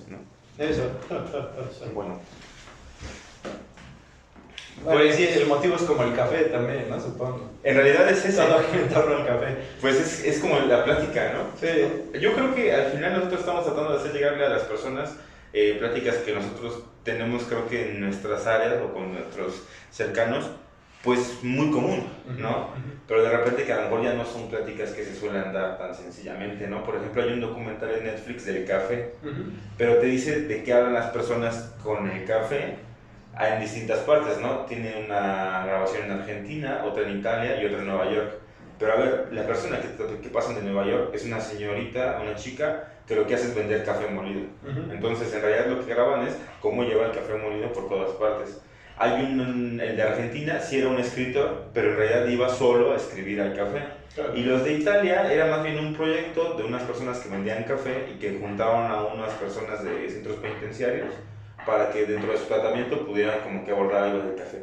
¿no? Eso. Bueno. Pues sí, el motivo es como el café también, ¿no? Supongo. En realidad es eso. Todo en torno al café. Pues es como la plática, ¿no? Sí. Yo creo que al final nosotros estamos tratando de hacer llegarle a las personas pláticas que nosotros tenemos, creo que en nuestras áreas o con nuestros cercanos, pues muy común, ¿no? Pero de repente que a lo mejor ya no son pláticas que se suelen dar tan sencillamente, ¿no? Por ejemplo, hay un documental en Netflix del café, pero te dice de qué hablan las personas con el café en distintas partes, ¿no? Tiene una grabación en Argentina, otra en Italia y otra en Nueva York. Pero a ver, la persona que pasan de Nueva York es una señorita, una chica, que lo que hace es vender café molido. Entonces, en realidad lo que graban es cómo lleva el café molido por todas partes. El de Argentina sí era un escritor, pero en realidad iba solo a escribir al café. Claro. Y los de Italia era más bien un proyecto de unas personas que vendían café y que juntaban a unas personas de centros penitenciarios para que dentro de su tratamiento pudieran como que abordar algo del café.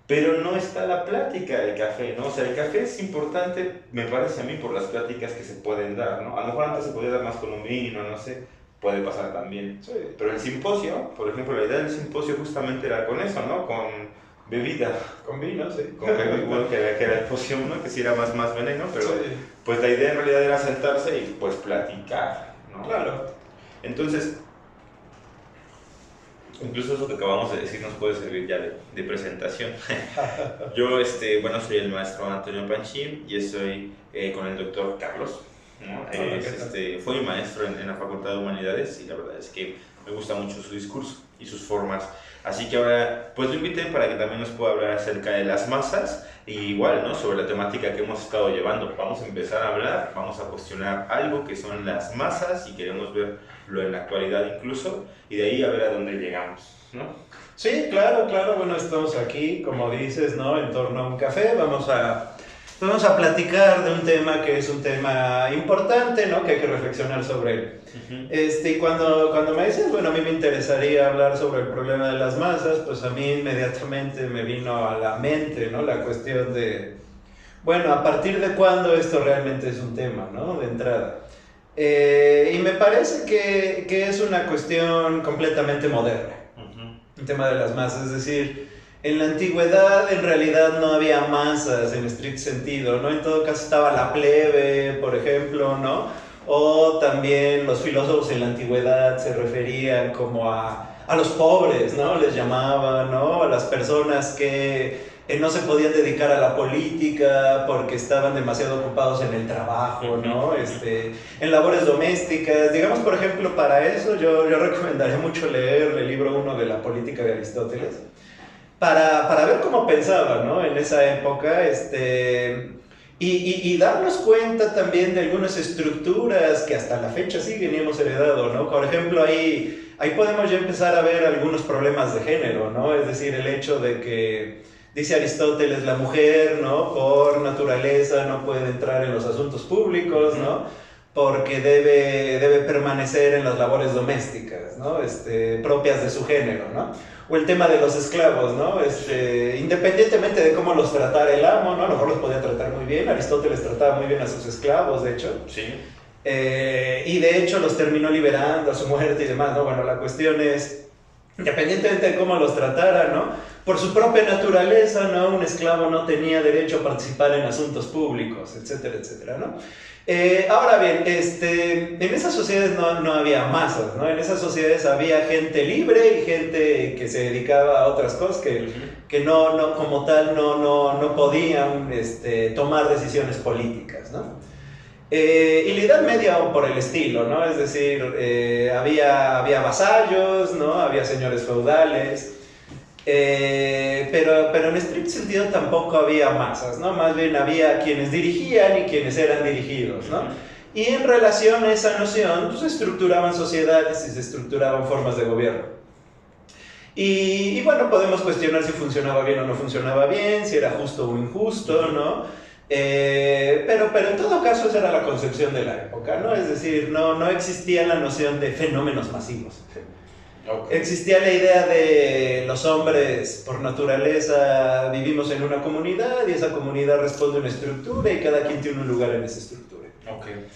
Pero no está la plática del café, ¿no? O sea, el café es importante, me parece a mí, por las pláticas que se pueden dar, ¿no? A lo mejor antes se podía dar más con un vino, no sé, puede pasar también. Sí. Pero el simposio, por ejemplo, la idea del simposio justamente era con eso, ¿no? Con bebida. Con vino, sí. Con bebida, bueno, que era el poción, ¿no? Que sí era más veneno, pero sí. Pues la idea en realidad era sentarse y pues platicar, ¿no? Claro. Entonces, incluso eso que acabamos de decir nos puede servir ya de presentación. Yo, bueno, soy el maestro Antonio Panchín y estoy con el doctor Carlos, ¿no? Fue mi maestro en la Facultad de Humanidades y la verdad es que me gusta mucho su discurso y sus formas. Así que ahora, pues lo invité para que también nos pueda hablar acerca de las masas y igual, ¿no? Sobre la temática que hemos estado llevando. Vamos a empezar a hablar, vamos a cuestionar algo que son las masas y queremos verlo en la actualidad incluso y de ahí a ver a dónde llegamos, ¿no? Sí, claro, bueno, estamos aquí, como dices, ¿no? En torno a un café, vamos a platicar de un tema que es un tema importante, ¿no? Que hay que reflexionar sobre él. Y cuando me dices, bueno, a mí me interesaría hablar sobre el problema de las masas, pues a mí inmediatamente me vino a la mente, ¿no? La cuestión de, bueno, ¿a partir de cuándo esto realmente es un tema, ¿no? De entrada. Y me parece que es una cuestión completamente moderna, el tema de las masas, es decir, en la antigüedad en realidad no había masas en estricto sentido, ¿no? En todo caso estaba la plebe, por ejemplo, ¿no? O también los filósofos en la antigüedad se referían como a los pobres, ¿no? Les llamaban, ¿no? A las personas que no se podían dedicar a la política porque estaban demasiado ocupados en el trabajo, ¿no? En labores domésticas. Digamos, por ejemplo, para eso yo recomendaría mucho leer el libro 1 de la política de Aristóteles, para ver cómo pensaba, ¿no? En esa época, y darnos cuenta también de algunas estructuras que hasta la fecha siguen y hemos heredado, ¿no? Por ejemplo, ahí podemos ya empezar a ver algunos problemas de género, ¿no? Es decir, el hecho de que, dice Aristóteles, la mujer, ¿no? Por naturaleza no puede entrar en los asuntos públicos, ¿no? Porque debe permanecer en las labores domésticas, ¿no? Propias de su género, ¿no? O el tema de los esclavos, ¿no? Independientemente de cómo los tratara el amo, ¿no? A lo mejor los podía tratar muy bien. Aristóteles trataba muy bien a sus esclavos, de hecho. Sí. Y de hecho los terminó liberando a su muerte y demás, ¿no? Bueno, la cuestión es, independientemente de cómo los tratara, ¿no? Por su propia naturaleza, ¿no? Un esclavo no tenía derecho a participar en asuntos públicos, etcétera, etcétera, ¿no? Ahora bien, en esas sociedades no había masas, ¿no? En esas sociedades había gente libre y gente que se dedicaba a otras cosas que no como tal no podían tomar decisiones políticas, ¿no? Y la Edad Media por el estilo, ¿no? Es decir, había vasallos, ¿no? Había señores feudales, pero en estricto sentido tampoco había masas, ¿no? Más bien había quienes dirigían y quienes eran dirigidos, ¿no? Y en relación a esa noción, pues, se estructuraban sociedades y se estructuraban formas de gobierno. Y bueno, podemos cuestionar si funcionaba bien o no funcionaba bien, si era justo o injusto, ¿no? Pero en todo caso esa era la concepción de la época, ¿no? Es decir, no existía la noción de fenómenos masivos. Okay. Existía la idea de los hombres por naturaleza vivimos en una comunidad y esa comunidad responde a una estructura y cada quien tiene un lugar en esa estructura. Okay.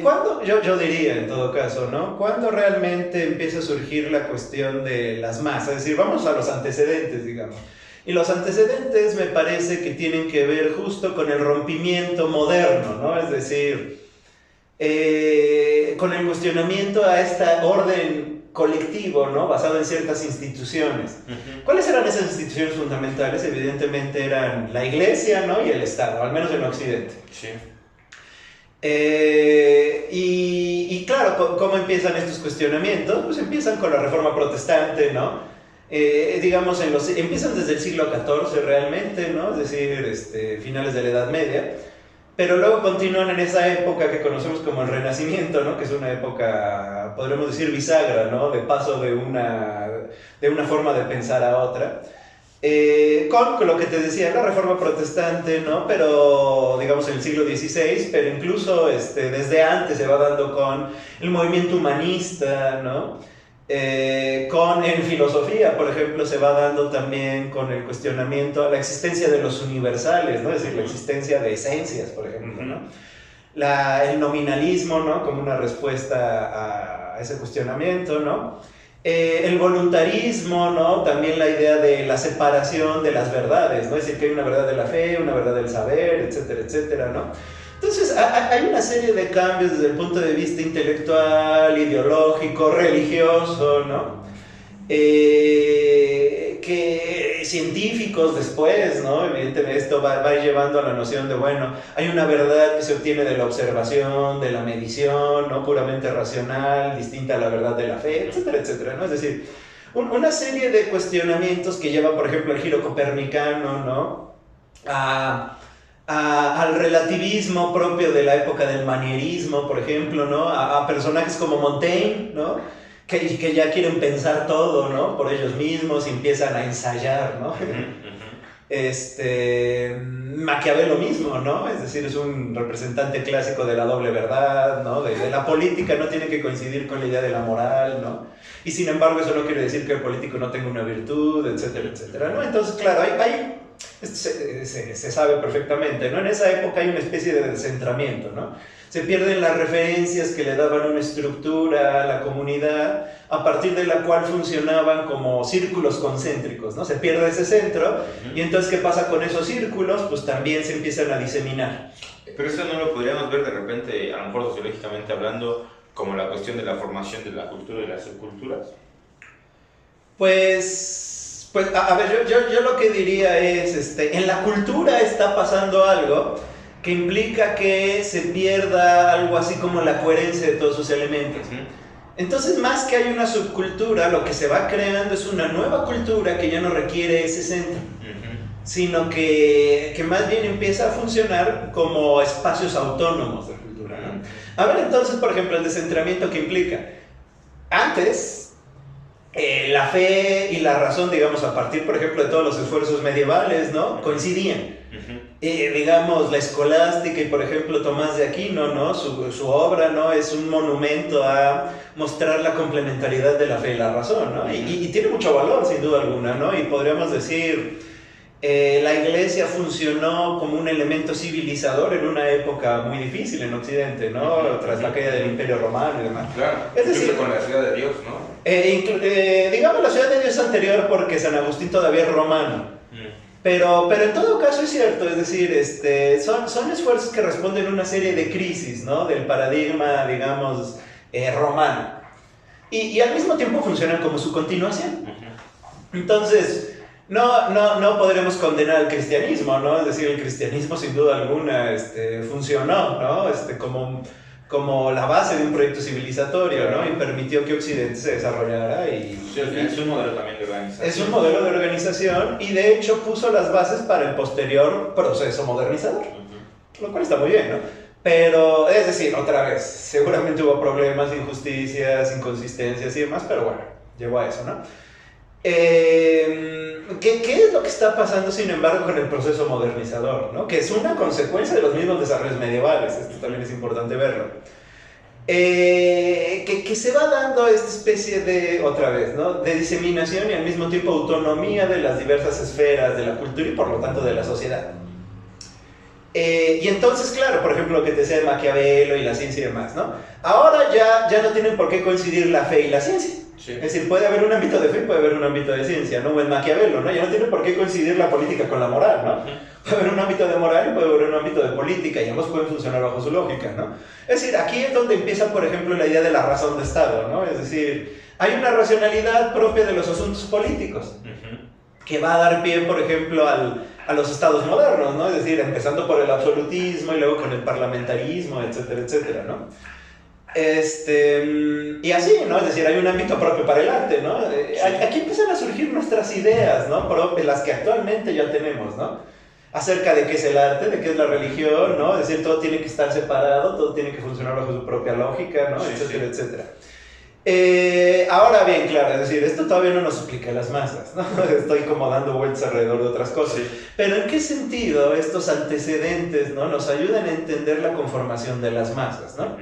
¿Cuándo? Yo diría, en todo caso, ¿no? ¿Cuándo realmente empieza a surgir la cuestión de las masas? Es decir, vamos a los antecedentes, digamos. Y los antecedentes me parece que tienen que ver justo con el rompimiento moderno, ¿no? Es decir, con el cuestionamiento a esta orden colectivo, ¿no? Basado en ciertas instituciones. ¿Cuáles eran esas instituciones fundamentales? Evidentemente eran la Iglesia, ¿no? Y el Estado, al menos en Occidente. Sí. Y claro, ¿cómo empiezan estos cuestionamientos? Pues empiezan con la Reforma Protestante, ¿no? Digamos, empiezan desde el siglo XIV realmente, ¿no? Es decir, finales de la Edad Media, pero luego continúan en esa época que conocemos como el Renacimiento, ¿no? Que es una época, podríamos decir, bisagra, ¿no? De paso de una forma de pensar a otra. Con lo que te decía, la Reforma Protestante, ¿no? Pero, digamos, en el siglo XVI, pero incluso desde antes se va dando con el movimiento humanista, ¿no? En filosofía, por ejemplo, se va dando también con el cuestionamiento a la existencia de los universales, ¿no? Es decir, la existencia de esencias, por ejemplo, ¿no? El nominalismo, ¿no? Como una respuesta a ese cuestionamiento, ¿no? El voluntarismo, ¿no? También la idea de la separación de las verdades, ¿no? Es decir, que hay una verdad de la fe, una verdad del saber, etcétera, etcétera, ¿no? Entonces, hay una serie de cambios desde el punto de vista intelectual, ideológico, religioso, ¿no? Que científicos después, ¿no? Evidentemente esto va a ir llevando a la noción de, bueno, hay una verdad que se obtiene de la observación, de la medición, ¿no? Puramente racional, distinta a la verdad de la fe, etcétera, etcétera, ¿no? Es decir, una serie de cuestionamientos que llevan, por ejemplo, al giro copernicano, ¿no? Al relativismo propio de la época del manierismo, por ejemplo, ¿no? A personajes como Montaigne, ¿no? Que ya quieren pensar todo, ¿no? Por ellos mismos y empiezan a ensayar, ¿no? Maquiavelo mismo, ¿no? Es decir, es un representante clásico de la doble verdad, ¿no? De la política no tiene que coincidir con la idea de la moral, ¿no? Y sin embargo eso no quiere decir que el político no tenga una virtud, etcétera, etcétera, ¿no? Entonces, claro, se sabe perfectamente, ¿no? En esa época hay una especie de descentramiento, ¿no? Se pierden las referencias que le daban una estructura a la comunidad, a partir de la cual funcionaban como círculos concéntricos, ¿no? Se pierde ese centro, y entonces, ¿qué pasa con esos círculos? Pues también se empiezan a diseminar. Pero eso no lo podríamos ver de repente, a lo mejor sociológicamente hablando, como la cuestión de la formación de la cultura y las subculturas. Pues a ver, yo lo que diría es, en la cultura está pasando algo que implica que se pierda algo así como la coherencia de todos sus elementos. Entonces, más que hay una subcultura, lo que se va creando es una nueva cultura que ya no requiere ese centro, sino que más bien empieza a funcionar como espacios autónomos de cultura, ¿no? A ver, entonces, por ejemplo, el descentramiento que implica. Antes, la fe y la razón, digamos, a partir, por ejemplo, de todos los esfuerzos medievales, ¿no? Coincidían. Digamos, la escolástica y, por ejemplo, Tomás de Aquino, ¿no? Su obra, ¿no? Es un monumento a mostrar la complementariedad de la fe y la razón, ¿no? Y tiene mucho valor, sin duda alguna, ¿no? Y podríamos decir, la Iglesia funcionó como un elemento civilizador en una época muy difícil en Occidente, ¿no? Tras la caída del Imperio Romano y demás. Claro, es decir, con la ciudad de Dios, ¿no? Digamos, la ciudad de Dios es anterior porque San Agustín todavía es romano. Pero en todo caso es cierto, es decir, son esfuerzos que responden a una serie de crisis, ¿no? Del paradigma, digamos, romano. Y al mismo tiempo funcionan como su continuación. Entonces, no podremos condenar al cristianismo, ¿no? Es decir, el cristianismo sin duda alguna funcionó, ¿no? Como la base de un proyecto civilizatorio, ¿no? Y permitió que Occidente se desarrollara es un modelo también de organización. Es un modelo de organización y de hecho puso las bases para el posterior proceso modernizador, lo cual está muy bien, ¿no? Pero, es decir, otra vez, seguramente hubo problemas, injusticias, inconsistencias y demás, pero bueno, llevó a eso, ¿no? ¿Qué es lo que está pasando, sin embargo, con el proceso modernizador, ¿no? Que es una consecuencia de los mismos desarrollos medievales, esto también es importante verlo. Que se va dando esta especie de, otra vez, ¿no? De diseminación y al mismo tiempo autonomía de las diversas esferas de la cultura y por lo tanto de la sociedad. Y entonces, claro, por ejemplo, lo que te decía de Maquiavelo y la ciencia y demás, ¿no? Ahora ya no tienen por qué coincidir la fe y la ciencia. Sí. Es decir, puede haber un ámbito de fe, puede haber un ámbito de ciencia, ¿no? O en Maquiavelo, ¿no? Ya no tiene por qué coincidir la política con la moral, ¿no? Puede haber un ámbito de moral y puede haber un ámbito de política, y ambos pueden funcionar bajo su lógica, ¿no? Es decir, aquí es donde empieza, por ejemplo, la idea de la razón de Estado, ¿no? Es decir, hay una racionalidad propia de los asuntos políticos, que va a dar pie, por ejemplo, a los estados modernos, ¿no? Es decir, empezando por el absolutismo y luego con el parlamentarismo, etcétera, etcétera, ¿no? Y así, ¿no? Es decir, hay un ámbito propio para el arte, ¿no? Aquí empiezan a surgir nuestras ideas, ¿no? Las que actualmente ya tenemos, ¿no? Acerca de qué es el arte, de qué es la religión, ¿no? Es decir, todo tiene que estar separado, todo tiene que funcionar bajo su propia lógica, ¿no? Sí, etcétera, sí. etcétera. Ahora bien, claro, es decir, esto todavía no nos explica a las masas, ¿no? Estoy como dando vueltas alrededor de otras cosas. Sí. Pero ¿en qué sentido estos antecedentes, ¿no? nos ayudan a entender la conformación de las masas, ¿no?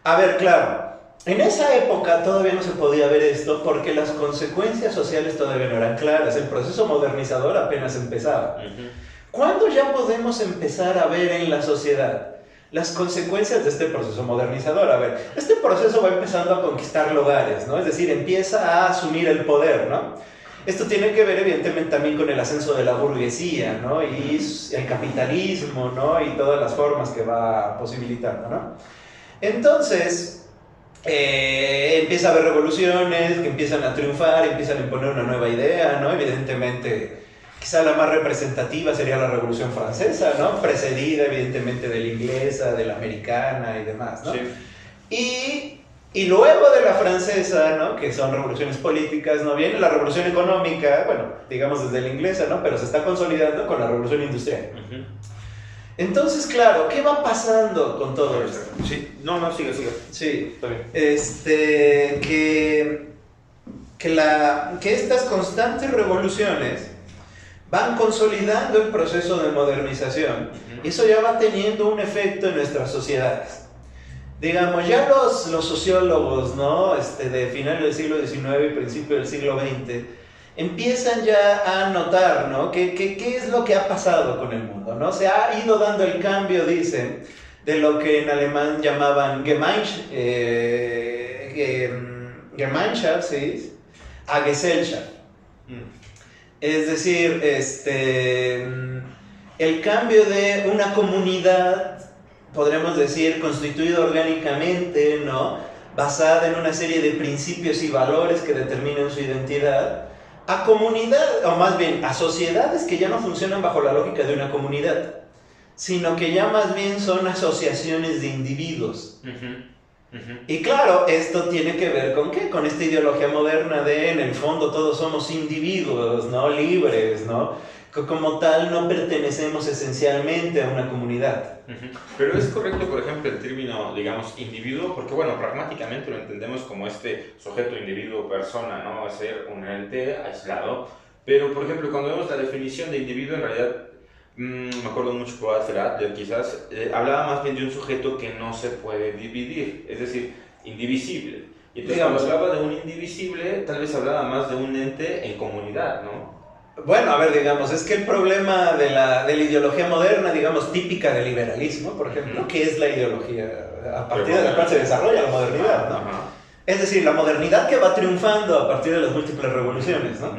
A ver, claro, en esa época todavía no se podía ver esto porque las consecuencias sociales todavía no eran claras, el proceso modernizador apenas empezaba. ¿Cuándo ya podemos empezar a ver en la sociedad las consecuencias de este proceso modernizador? A ver, este proceso va empezando a conquistar lugares, ¿no? Es decir, empieza a asumir el poder, ¿no? Esto tiene que ver evidentemente también con el ascenso de la burguesía, ¿no? Y el capitalismo, ¿no? Y todas las formas que va posibilitando, ¿no? Entonces, empieza a haber revoluciones que empiezan a triunfar, empiezan a imponer una nueva idea, ¿no? Evidentemente, quizá la más representativa sería la Revolución Francesa, ¿no? Precedida evidentemente de la inglesa, de la americana y demás, ¿no? Sí. Y luego de la francesa, ¿no? Que son revoluciones políticas, ¿no? Viene la revolución económica, bueno, digamos desde la inglesa, ¿no? Pero se está consolidando con la revolución industrial. Entonces, claro, ¿qué va pasando con todo esto? Sí, no, sigue. Sí, Está bien. Que estas constantes revoluciones van consolidando el proceso de modernización, y eso ya va teniendo un efecto en nuestras sociedades. Digamos, ya los sociólogos, ¿no? De finales del siglo XIX y principio del siglo XX empiezan ya a notar, ¿no? ¿Qué es lo que ha pasado con el mundo, ¿no? Se ha ido dando el cambio, dicen, de lo que en alemán llamaban Gemeinschaft, ¿sí? A Gesellschaft. Es decir, el cambio de una comunidad, podremos decir, constituida orgánicamente, ¿no? Basada en una serie de principios y valores que determinan su identidad, a comunidad, o más bien a sociedades que ya no funcionan bajo la lógica de una comunidad, sino que ya más bien son asociaciones de individuos. Y claro, esto tiene que ver con ¿qué? Con esta ideología moderna de, en el fondo, todos somos individuos, ¿no? Libres, ¿no? Que como tal no pertenecemos esencialmente a una comunidad. Pero es correcto, por ejemplo, el término, digamos, individuo, porque bueno, pragmáticamente lo entendemos como este sujeto, individuo, persona, ¿no? Va a ser un ente aislado. Pero, por ejemplo, cuando vemos la definición de individuo, en realidad, me acuerdo mucho que Adler quizás hablaba más bien de un sujeto que no se puede dividir, es decir, indivisible. Y entonces, Digamos, cuando hablaba de un indivisible, tal vez hablaba más de un ente en comunidad, ¿no? Bueno, a ver, digamos, es que el problema de la ideología moderna, digamos, típica del liberalismo, por ejemplo, que es la ideología a partir de la cual se desarrolla la modernidad, ¿no? Es decir, la modernidad que va triunfando a partir de las múltiples revoluciones, ¿no?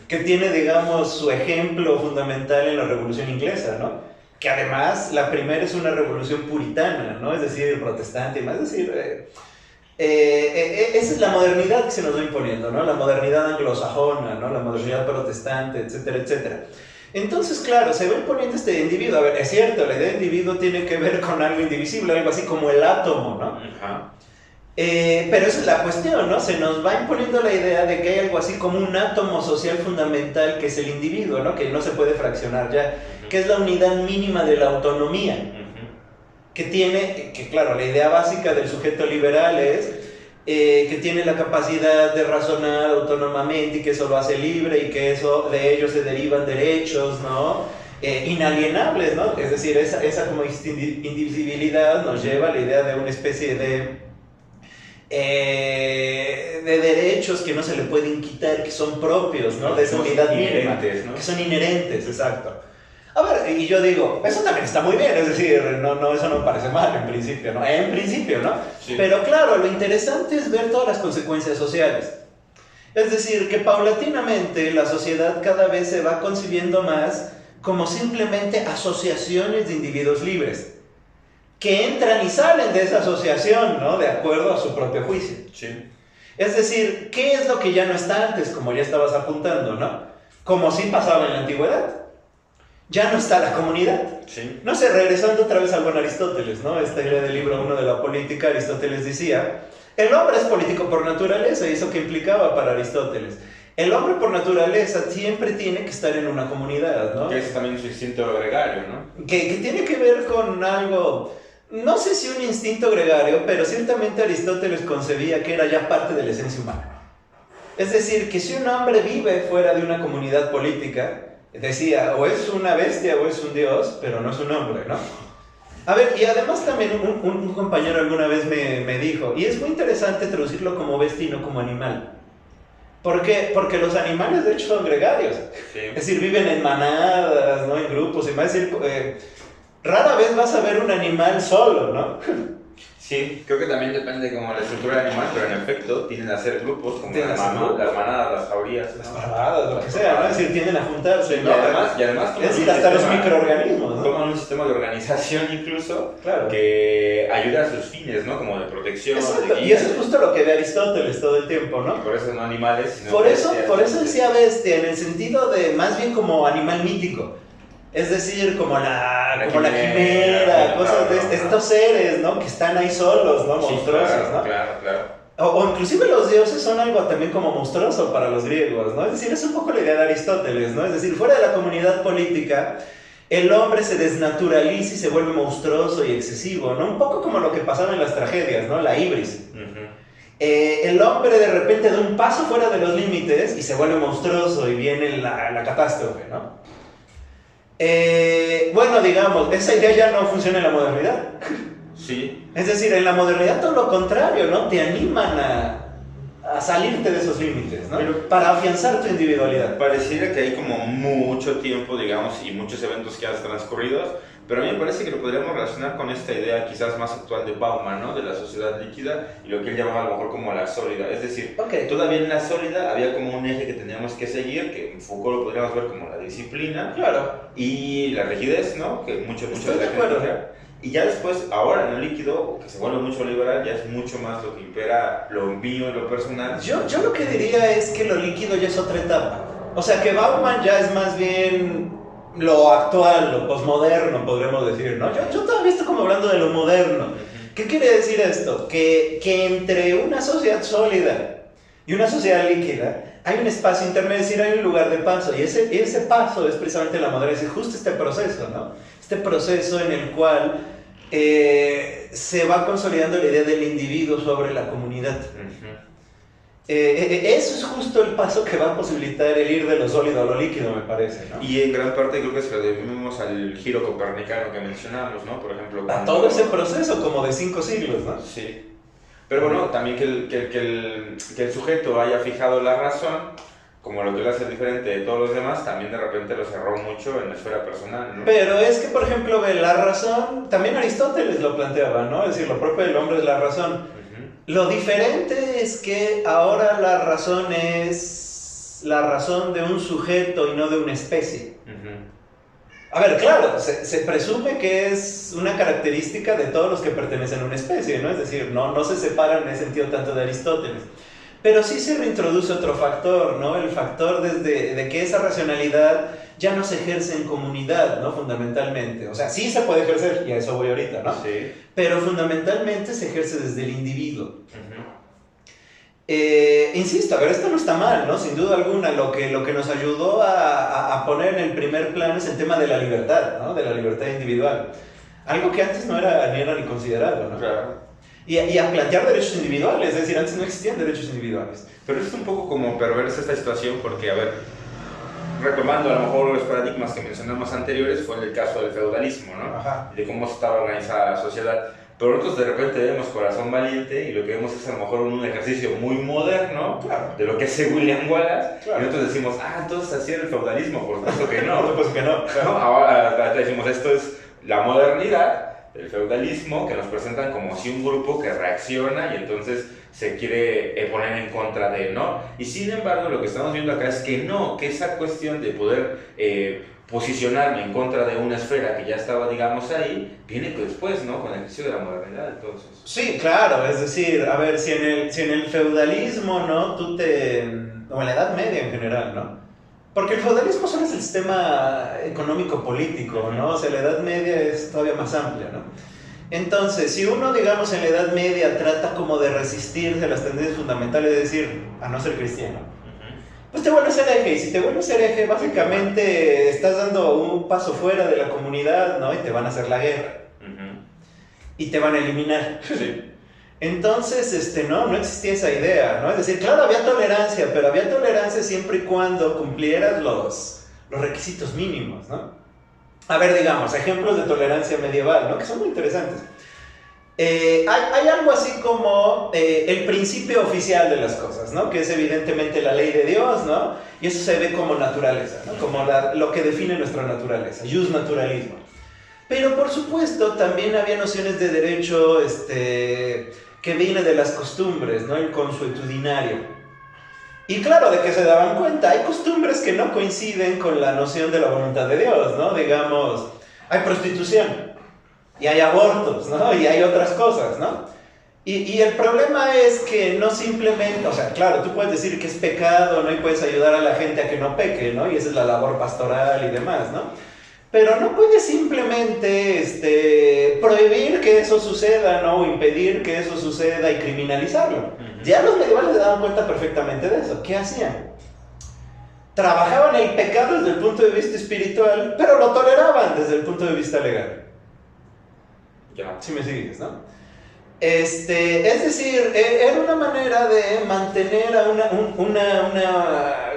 Que tiene, digamos, su ejemplo fundamental en la Revolución Inglesa, ¿no? Que además la primera es una revolución puritana, ¿no? Es decir, protestante y más, es decir... esa es la modernidad que se nos va imponiendo, ¿no? La modernidad anglosajona, ¿no? La modernidad protestante, etcétera, etcétera. Entonces, claro, se va imponiendo este individuo. A ver, es cierto, la idea de individuo tiene que ver con algo indivisible, algo así como el átomo, ¿no? Pero esa es la cuestión, ¿no? Se nos va imponiendo la idea de que hay algo así como un átomo social fundamental que es el individuo, ¿no? Que no se puede fraccionar ya, que es la unidad mínima de la autonomía. Que claro, la idea básica del sujeto liberal es que tiene la capacidad de razonar autónomamente y que eso lo hace libre y que de ello se derivan derechos, ¿no? Inalienables, ¿no? Es decir, esa como indivisibilidad nos lleva a la idea de una especie de derechos que no se le pueden quitar, que son propios, ¿no? De esa unidad mínima, ¿no? que son inherentes, exacto. A ver, y yo digo, eso también está muy bien, es decir, no, eso no me parece mal en principio, ¿no? En principio, ¿no? Sí. Pero claro, lo interesante es ver todas las consecuencias sociales. Es decir, que paulatinamente la sociedad cada vez se va concibiendo más como simplemente asociaciones de individuos libres, que entran y salen de esa asociación, ¿no? De acuerdo a su propio juicio. Sí. Es decir, ¿qué es lo que ya no está antes? Como ya estabas apuntando, ¿no? Como sí pasaba en la antigüedad. Ya no está la comunidad. Sí. No sé, regresando otra vez al buen Aristóteles, ¿no? Esta idea del libro 1 de la política, Aristóteles decía, el hombre es político por naturaleza, y eso que implicaba para Aristóteles. El hombre por naturaleza siempre tiene que estar en una comunidad, ¿no? Que es también su instinto gregario, ¿no? Que tiene que ver con algo, no sé si un instinto gregario, pero ciertamente Aristóteles concebía que era ya parte de la esencia humana. Es decir, que si un hombre vive fuera de una comunidad política, decía, o es una bestia o es un dios, pero no es un hombre, ¿no? A ver, y además también un compañero alguna vez me dijo, y es muy interesante traducirlo como bestia y no como animal. ¿Por qué? Porque los animales de hecho son gregarios. Sí. Es decir, viven en manadas, ¿no? En grupos, y más decir, rara vez vas a ver un animal solo, ¿no? Sí, creo que también depende como la estructura del animal, pero en efecto tienden a ser grupos como Tienden a ser grupos. las manadas, las jaurías, Las ¿no? parvadas, lo que sea, ¿no? Es decir, tienden a juntarse, Y ¿no? además Es decir, hasta los microorganismos, ¿no? toman un sistema de organización incluso Claro. que ayuda a sus fines, ¿no? Como de protección, Exacto, de y guía. eso es justo lo que ve Aristóteles todo el tiempo, Y ¿no? por eso no animales, sino Por eso bestias. decía bestia, en el sentido de más bien como animal mítico. Es decir, como la quimera, cosas de estos seres, ¿no? Que están ahí solos, ¿no? Sí, Monstruosos, claro, ¿no? claro. O inclusive los dioses son algo también como monstruoso para los griegos, ¿no? Es decir, es un poco la idea de Aristóteles, ¿no? Es decir, fuera de la comunidad política, el hombre se desnaturaliza y se vuelve monstruoso y excesivo, ¿no? Un poco como lo que pasaba en las tragedias, ¿no? La ibris. El hombre de repente da un paso fuera de los límites y se vuelve monstruoso y viene la catástrofe, ¿no? Bueno, digamos, esa idea ya no funciona en la modernidad. Sí. Es decir, en la modernidad todo lo contrario, ¿no? Te animan a salirte de esos límites, ¿no? Pero para afianzar tu individualidad. pareciera que hay como mucho tiempo, digamos, y muchos eventos que han transcurrido, pero a mí me parece que lo podríamos relacionar con esta idea quizás más actual de Bauman, ¿no? De la sociedad líquida y lo que él llamaba a lo mejor como la sólida. Es decir, Ok. todavía en la sólida había como un eje que teníamos que seguir, que en Foucault lo podríamos ver como la disciplina Claro. y la rigidez, ¿no? Que mucho Estoy de de la acuerdo. gente. Y ya después, ahora en lo líquido, que se vuelve mucho liberal, ya es mucho más lo que impera lo mío, lo personal. Yo lo que diría es que lo líquido ya es otra etapa. O sea, que Bauman ya es más bien lo actual, lo posmoderno, podríamos decir, ¿no? Yo te he visto como hablando de lo moderno. ¿Qué quiere decir esto? Que entre una sociedad sólida y una sociedad líquida hay un espacio intermedio, es decir, hay un lugar de paso. Y ese paso es precisamente la modernidad, es justo este proceso, ¿no? Este proceso en el cual se va consolidando la idea del individuo sobre la comunidad. Eso es justo el paso que va a posibilitar el ir de lo sólido a lo líquido, me parece, ¿no? Y en gran parte creo que se lo debemos al giro copernicano que mencionamos, ¿no? Por ejemplo, A todo ese proceso como de 5 siglos, ¿no? Sí. Pero bueno, también que el sujeto haya fijado la razón, como lo que lo hace diferente de todos los demás, también de repente lo cerró mucho en la esfera personal, ¿no? Pero es que, por ejemplo, la razón, también Aristóteles lo planteaba, ¿no? Es decir, lo propio del hombre es la razón. Lo diferente es que ahora la razón es la razón de un sujeto y no de una especie. A ver, claro, se presume que es una característica de todos los que pertenecen a una especie, ¿no? Es decir, no se separan en ese sentido tanto de Aristóteles. Pero sí se reintroduce otro factor, ¿no? El factor de que esa racionalidad ya no se ejerce en comunidad, ¿no? Fundamentalmente. O sea, sí se puede ejercer, y a eso voy ahorita, ¿no? Sí. Pero fundamentalmente se ejerce desde el individuo. Insisto, a ver, esto no está mal, ¿no? Sin duda alguna, lo que nos ayudó a poner en el primer plano es el tema de la libertad, ¿no? De la libertad individual. Algo que antes no era ni considerado, ¿no? Claro. Y a plantear derechos individuales, es decir, antes no existían derechos individuales. Pero es un poco como perversa esta situación porque, a ver, retomando a lo mejor los paradigmas que mencionamos anteriores, fue el caso del feudalismo, ¿no? Ajá. De cómo estaba organizada la sociedad. pero nosotros de repente vemos Corazón Valiente y lo que vemos es a lo mejor un ejercicio muy moderno, claro, de lo que hace William Wallace, claro. Y nosotros decimos, entonces así era el feudalismo, por supuesto que no. Por supuesto que no. Claro. Ahora decimos, esto es la modernidad del feudalismo, que nos presentan como si un grupo que reacciona y entonces se quiere poner en contra de él, ¿no? Y sin embargo, lo que estamos viendo acá es que no, que esa cuestión de poder posicionarme en contra de una esfera que ya estaba, digamos, ahí, viene después, ¿no? Con el ejercicio de la modernidad, entonces. Sí, claro, es decir, a ver, si en el feudalismo, ¿no? O en la Edad Media en general, ¿no? Porque el feudalismo solo es el sistema económico-político, ¿no? O sea, la Edad Media es todavía más amplia, ¿no? Entonces, si uno, digamos, en la Edad Media trata como de resistirse a las tendencias fundamentales, es decir, a no ser cristiano, pues te vuelves hereje, y si te vuelves hereje, básicamente estás dando un paso fuera de la comunidad, ¿no? Y te van a hacer la guerra. Y te van a eliminar. Sí. Entonces, no existía esa idea, ¿no? Es decir, claro, había tolerancia, pero había tolerancia siempre y cuando cumplieras los requisitos mínimos, ¿no? A ver, digamos, ejemplos de tolerancia medieval, ¿no? Que son muy interesantes. Hay algo así como el principio oficial de las cosas, ¿no? Que es evidentemente la ley de Dios, ¿no? Y eso se ve como naturaleza, ¿no? Como lo que define nuestra naturaleza, jus naturalismo. Pero por supuesto también había nociones de derecho que viene de las costumbres, ¿no? El consuetudinario. Y claro, ¿de qué se daban cuenta? Hay costumbres que no coinciden con la noción de la voluntad de Dios, ¿no? Digamos, hay prostitución. Y hay abortos, ¿no? Y hay otras cosas, ¿no? Y el problema es que no simplemente, o sea, claro, tú puedes decir que es pecado, ¿no? Y puedes ayudar a la gente a que no peque, ¿no? Y esa es la labor pastoral y demás, ¿no? Pero no puedes simplemente prohibir que eso suceda, ¿no? O impedir que eso suceda y criminalizarlo. Ya los medievales se daban cuenta perfectamente de eso. ¿Qué hacían? Trabajaban el pecado desde el punto de vista espiritual, pero lo toleraban desde el punto de vista legal. Ya. Si me sigues, ¿no? Es decir, era una manera de mantener a una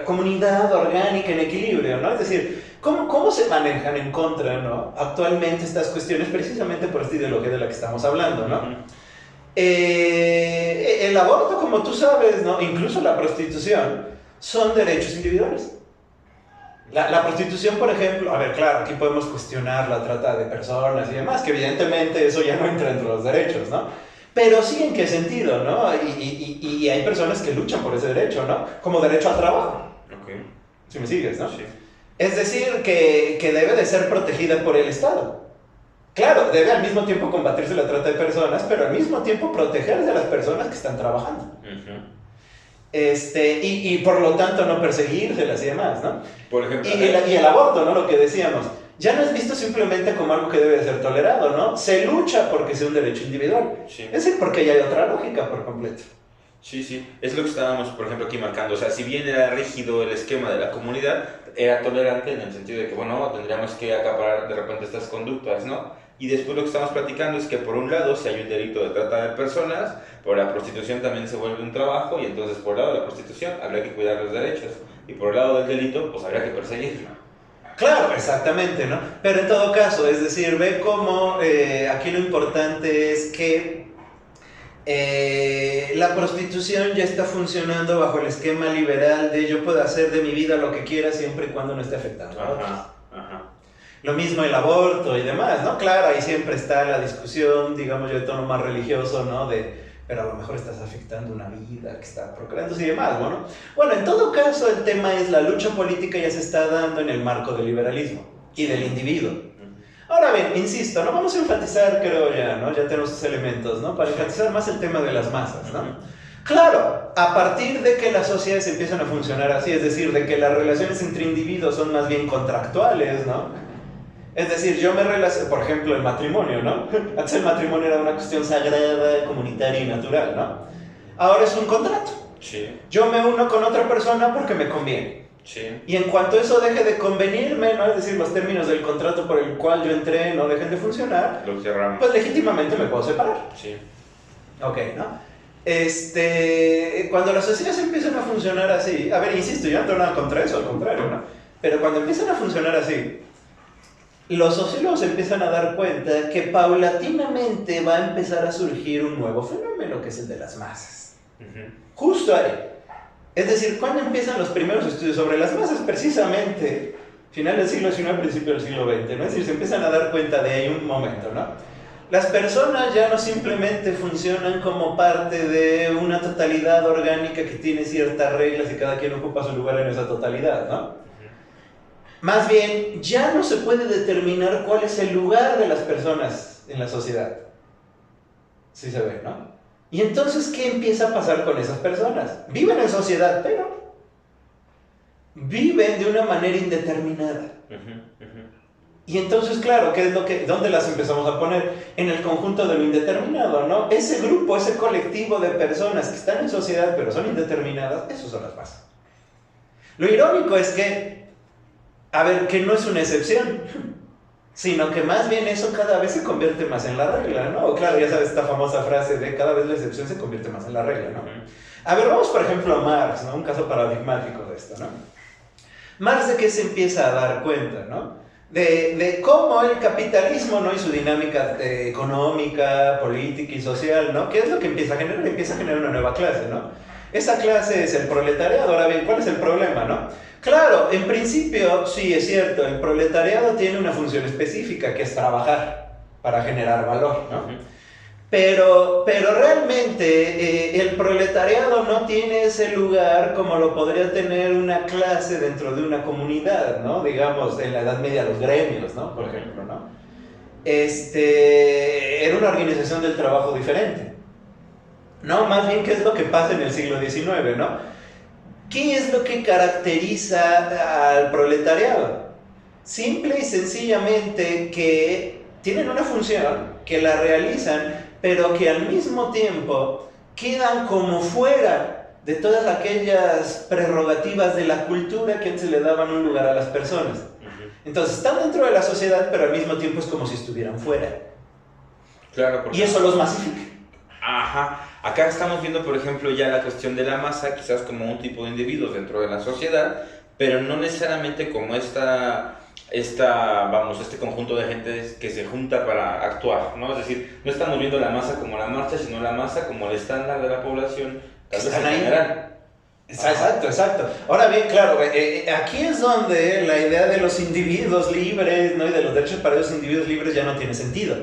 comunidad orgánica en equilibrio, ¿no? Es decir, ¿cómo se manejan en contra, ¿no? Actualmente estas cuestiones precisamente por esta ideología de la que estamos hablando, ¿no? El aborto, como tú sabes, ¿no? Incluso la prostitución, son derechos individuales. La prostitución, por ejemplo, a ver, claro, aquí podemos cuestionar la trata de personas y demás, que evidentemente eso ya no entra entre los derechos, ¿no? Pero sí, ¿en qué sentido, no? Y hay personas que luchan por ese derecho, ¿no? Como derecho al trabajo. Okay. Si me sigues, ¿no? Sí. Es decir, que debe de ser protegida por el Estado. Claro, debe al mismo tiempo combatirse la trata de personas, pero al mismo tiempo protegerse a las personas que están trabajando. Y por lo tanto no perseguírselas y demás, ¿no? Por ejemplo, y el aborto, ¿no? Lo que decíamos, ya no es visto simplemente como algo que debe de ser tolerado, ¿no? Se lucha porque sea un derecho individual. Sí. Es decir, porque ya hay otra lógica por completo. Sí, sí, es lo que estábamos, por ejemplo, aquí marcando. O sea, si bien era rígido el esquema de la comunidad, era tolerante en el sentido de que, bueno, tendríamos que acaparar de repente estas conductas, ¿no? Y después lo que estamos platicando es que por un lado, si hay un delito de trata de personas, por la prostitución también se vuelve un trabajo y entonces por el lado de la prostitución habría que cuidar los derechos y por el lado del delito, pues habría que perseguirlo. Claro, exactamente, ¿no? Pero en todo caso, es decir, ve cómo aquí lo importante es que la prostitución ya está funcionando bajo el esquema liberal de yo puedo hacer de mi vida lo que quiera siempre y cuando no esté afectando a otros. Lo mismo el aborto y demás, ¿no? Claro, ahí siempre está la discusión, digamos yo, de tono más religioso, ¿no? Pero a lo mejor estás afectando una vida que está procreándose y demás, ¿no? Bueno, en todo caso, el tema es la lucha política ya se está dando en el marco del liberalismo y del individuo. Ahora bien, insisto, no vamos a enfatizar, creo ya, ¿no? Ya tenemos esos elementos, ¿no? Para enfatizar más el tema de las masas, ¿no? Claro, a partir de que las sociedades empiezan a funcionar así, es decir, de que las relaciones entre individuos son más bien contractuales, ¿no? Es decir, yo me relaciono, por ejemplo, el matrimonio, ¿no? Antes el matrimonio era una cuestión sagrada, comunitaria y natural, ¿no? Ahora es un contrato. Sí. Yo me uno con otra persona porque me conviene. Sí. Y en cuanto eso deje de convenirme, ¿no? Es decir, los términos del contrato por el cual yo entré no dejen de funcionar, Lo cerramos. pues legítimamente me puedo separar. Sí. Ok, ¿no? Cuando las sociedades empiezan a funcionar así, a ver, insisto, yo no tengo nada contra eso, al contrario, ¿no? Pero cuando empiezan a funcionar así, los sociólogos empiezan a dar cuenta que paulatinamente va a empezar a surgir un nuevo fenómeno, que es el de las masas. Justo ahí. Es decir, ¿cuándo empiezan los primeros estudios sobre las masas? Precisamente, final del siglo XIX, principio del siglo XX, ¿no? Es decir, se empiezan a dar cuenta de ahí un momento, ¿no? Las personas ya no simplemente funcionan como parte de una totalidad orgánica que tiene ciertas reglas y cada quien ocupa su lugar en esa totalidad, ¿no? Más bien, ya no se puede determinar cuál es el lugar de las personas en la sociedad. Sí se ve, ¿no? Y entonces, ¿qué empieza a pasar con esas personas? Viven en sociedad, pero viven de una manera indeterminada. Y entonces, claro, ¿qué es dónde las empezamos a poner? En el conjunto de lo indeterminado, ¿no? Ese grupo, ese colectivo de personas que están en sociedad, pero son indeterminadas, esos son las masas. Lo irónico es que, que no es una excepción, sino que más bien eso cada vez se convierte más en la regla, ¿no? Claro, ya sabes esta famosa frase de cada vez la excepción se convierte más en la regla, ¿no? Vamos por ejemplo a Marx, ¿no? Un caso paradigmático de esto, ¿no? Marx, ¿de qué se empieza a dar cuenta, no? De cómo el capitalismo, ¿no? Y su dinámica económica, política y social, ¿no? ¿Qué es lo que empieza a generar? Empieza a generar una nueva clase, ¿no? Esa clase es el proletariado. Ahora bien, ¿cuál es el problema, no? Claro, en principio, sí, es cierto, el proletariado tiene una función específica, que es trabajar para generar valor, ¿no? Pero realmente el proletariado no tiene ese lugar como lo podría tener una clase dentro de una comunidad, ¿no? Digamos, en la Edad Media los gremios, ¿no? Por ejemplo, ¿no? Era una organización del trabajo diferente. No, más bien, ¿qué es lo que pasa en el siglo XIX, no? ¿Qué es lo que caracteriza al proletariado? Simple y sencillamente que tienen una función, que la realizan, pero que al mismo tiempo quedan como fuera de todas aquellas prerrogativas de la cultura que antes le daban un lugar a las personas. Entonces están dentro de la sociedad, pero al mismo tiempo es como si estuvieran fuera. Claro, y eso los masifica. Ajá. Acá estamos viendo, por ejemplo, ya la cuestión de la masa, quizás como un tipo de individuos dentro de la sociedad, pero no necesariamente como este conjunto de gente que se junta para actuar, ¿no? Es decir, no estamos viendo la masa como la marcha, sino la masa como el estándar de la población, tal vez en general. Exacto. Ahora bien, claro, aquí es donde la idea de los individuos libres, ¿no? Y de los derechos para los individuos libres ya no tiene sentido.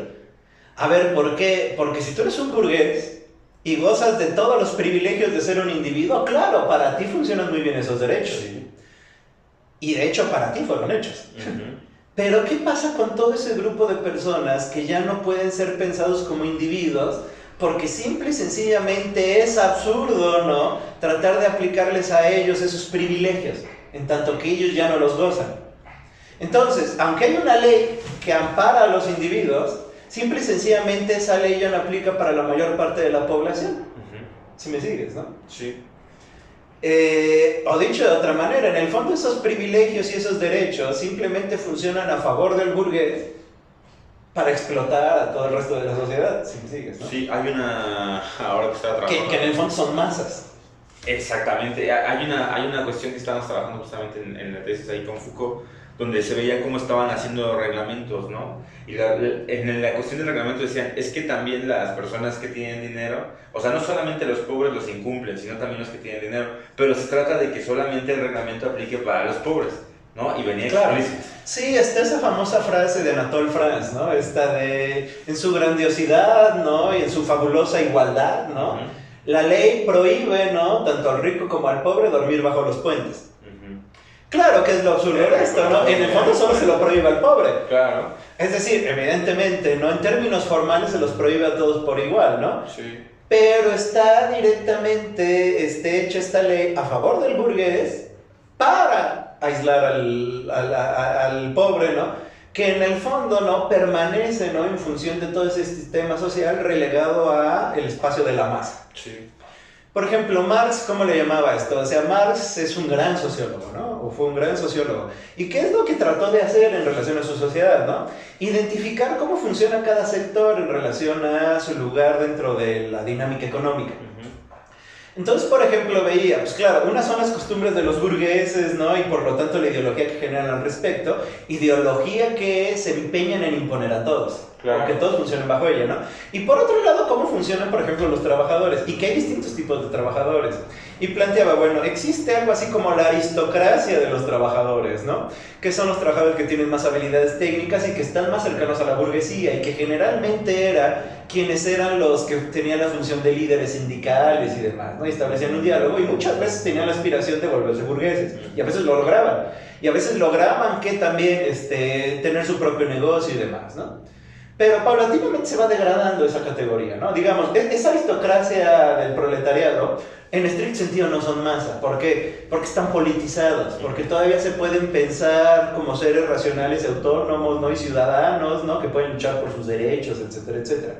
¿Por qué? Porque si tú eres un burgués y gozas de todos los privilegios de ser un individuo, claro, para ti funcionan muy bien esos derechos. Sí. Y de hecho para ti fueron hechos. Pero ¿qué pasa con todo ese grupo de personas que ya no pueden ser pensados como individuos? Porque simple y sencillamente es absurdo, ¿no? Tratar de aplicarles a ellos esos privilegios, en tanto que ellos ya no los gozan. Entonces, aunque hay una ley que ampara a los individuos, simple y sencillamente esa ley ya no aplica para la mayor parte de la población. Si me sigues, ¿no? Sí. O dicho de otra manera, en el fondo esos privilegios y esos derechos simplemente funcionan a favor del burgués para explotar a todo el resto de la sociedad, si me sigues, ¿no? Sí, hay una... Ahora que estaba trabajando... Que en el fondo son masas. Exactamente, hay una cuestión que estábamos trabajando justamente en la tesis ahí con Foucault, donde se veía cómo estaban haciendo reglamentos, ¿no? Y en la cuestión del reglamento decían, es que también las personas que tienen dinero, o sea, no solamente los pobres los incumplen, sino también los que tienen dinero, pero se trata de que solamente el reglamento aplique para los pobres, ¿no? Y venía claro. explícito. Sí, está esa famosa frase de Anatole France, ¿no? Esta de, en su grandiosidad, ¿no? Y en su fabulosa igualdad, ¿no? La ley prohíbe, ¿no? Tanto al rico como al pobre dormir bajo los puentes. Claro que es lo absurdo de esto, ¿no? En el fondo solo se lo prohíbe al pobre. Claro. Es decir, evidentemente, ¿no? En términos formales se los prohíbe a todos por igual, ¿no? Sí. Pero está directamente hecha esta ley a favor del burgués para aislar al pobre, ¿no? Que en el fondo, ¿no? Permanece, ¿no? En función de todo ese sistema social relegado a el espacio de la masa. Sí. Por ejemplo, Marx, ¿cómo le llamaba esto? O sea, Marx es un gran sociólogo, ¿no? O fue un gran sociólogo. ¿Y qué es lo que trató de hacer en relación a su sociedad, no? Identificar cómo funciona cada sector en relación a su lugar dentro de la dinámica económica. Entonces, por ejemplo, veía, pues claro, unas son las costumbres de los burgueses, ¿no? Y por lo tanto la ideología que generan al respecto, ideología que se empeñan en imponer a todos, Claro. que todos funcionen bajo ella, ¿no? Y por otro lado, cómo funcionan, por ejemplo, los trabajadores, y que hay distintos tipos de trabajadores. Y planteaba, bueno, existe algo así como la aristocracia de los trabajadores, ¿no? Que son los trabajadores que tienen más habilidades técnicas y que están más cercanos a la burguesía y que generalmente era quienes eran los que tenían la función de líderes sindicales y demás, ¿no? Y establecían un diálogo y muchas veces tenían la aspiración de volverse burgueses y a veces lo lograban. Y a veces lograban que también tener su propio negocio y demás, ¿no? Pero paulatinamente se va degradando esa categoría, ¿no? Digamos, esa aristocracia del proletariado, en estricto sentido no son masa. ¿Por qué? Porque están politizados, porque todavía se pueden pensar como seres racionales y autónomos, ¿no? Y ciudadanos, ¿no? Que pueden luchar por sus derechos, etcétera, etcétera.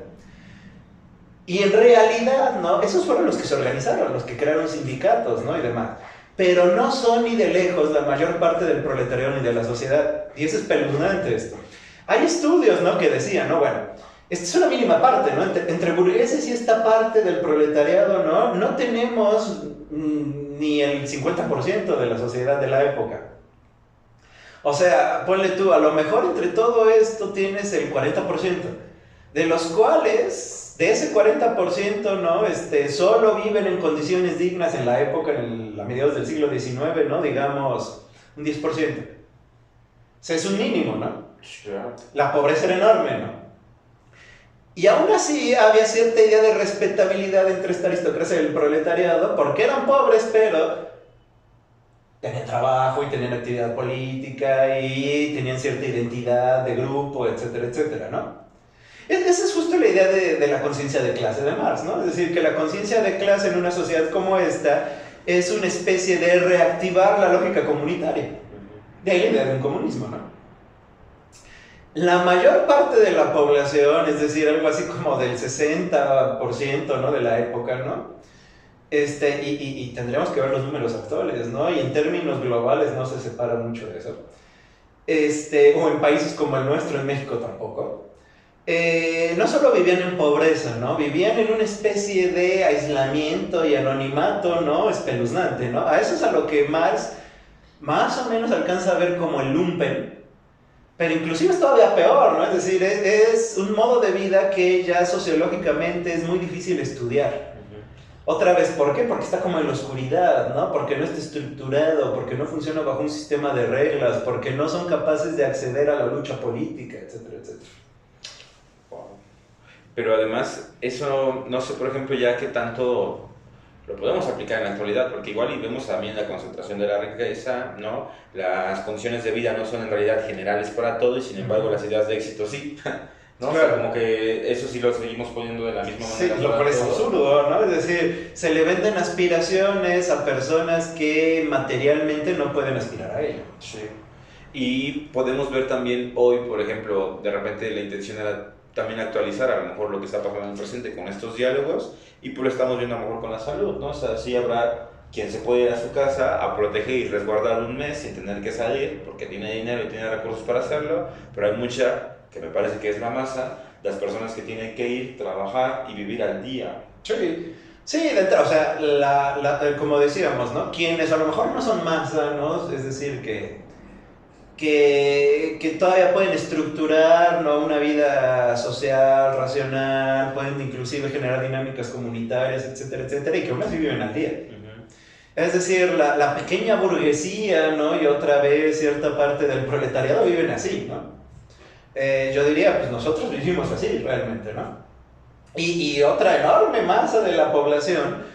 Y en realidad, ¿no? Esos fueron los que se organizaron, los que crearon sindicatos, ¿no? Y demás. Pero no son ni de lejos la mayor parte del proletariado ni de la sociedad. Y es espeluznante esto. Hay estudios, ¿no? Que decían, ¿no? Bueno, esta es una mínima parte, ¿no? Entre burgueses y esta parte del proletariado, ¿no? No tenemos ni el 50% de la sociedad de la época. O sea, ponle tú, a lo mejor entre todo esto tienes el 40%, de los cuales, de ese 40%, ¿no? Solo viven en condiciones dignas en la época, a mediados del siglo XIX, ¿no? Digamos, un 10%. O sea, es un mínimo, ¿no? La pobreza era enorme, ¿no? Y aún así había cierta idea de respetabilidad entre esta aristocracia y el proletariado, porque eran pobres, pero tenían trabajo y tenían actividad política y tenían cierta identidad de grupo, etcétera, etcétera, ¿no? Esa es justo la idea de la conciencia de clase de Marx, ¿no? Es decir, que la conciencia de clase en una sociedad como esta es una especie de reactivar la lógica comunitaria. De ahí la idea de un comunismo, ¿no? La mayor parte de la población, es decir, algo así como del 60%, ¿no? De la época, ¿no? Y tendríamos que ver los números actuales, ¿no? Y en términos globales no se separa mucho de eso. O en países como el nuestro, en México tampoco. No solo vivían en pobreza, ¿no? Vivían en una especie de aislamiento y anonimato, ¿no? Espeluznante, ¿no? A eso es a lo que Marx más o menos alcanza a ver como el lumpen. Pero inclusive es todavía peor, ¿no? Es decir, es un modo de vida que ya sociológicamente es muy difícil estudiar. Otra vez, ¿por qué? Porque está como en la oscuridad, ¿no? Porque no está estructurado, porque no funciona bajo un sistema de reglas, porque no son capaces de acceder a la lucha política, etcétera, etcétera. Pero además, eso, no sé, por ejemplo, ya que tanto lo podemos aplicar en la actualidad, porque igual y vemos también la concentración de la riqueza, ¿no? Las condiciones de vida no son en realidad generales para todo y sin embargo las ideas de éxito sí, ¿no? Claro. O sea, como que eso sí lo seguimos poniendo de la misma manera. Sí, lo cual es absurdo, ¿no? Es decir, se le venden aspiraciones a personas que materialmente no pueden aspirar a ello. Sí. Y podemos ver también hoy, por ejemplo, de repente la intención era también actualizar a lo mejor lo que está pasando en el presente con estos diálogos y pues lo estamos viendo a lo mejor con la salud, ¿no? O sea, sí habrá quien se puede ir a su casa a proteger y resguardar un mes sin tener que salir porque tiene dinero y tiene recursos para hacerlo, pero hay mucha, que me parece que es la masa, las personas que tienen que ir, trabajar y vivir al día. Sí, sí, o sea, como decíamos, ¿no? Quienes a lo mejor no son masa, ¿no? Es decir, que todavía pueden estructurar, ¿no? Una vida social, racional, pueden inclusive generar dinámicas comunitarias, etcétera, etcétera, y que aún así viven al día. Es decir, la pequeña burguesía, ¿no? Y otra vez cierta parte del proletariado viven así, ¿no? Yo diría, pues nosotros vivimos así realmente, ¿no? Y otra enorme masa de la población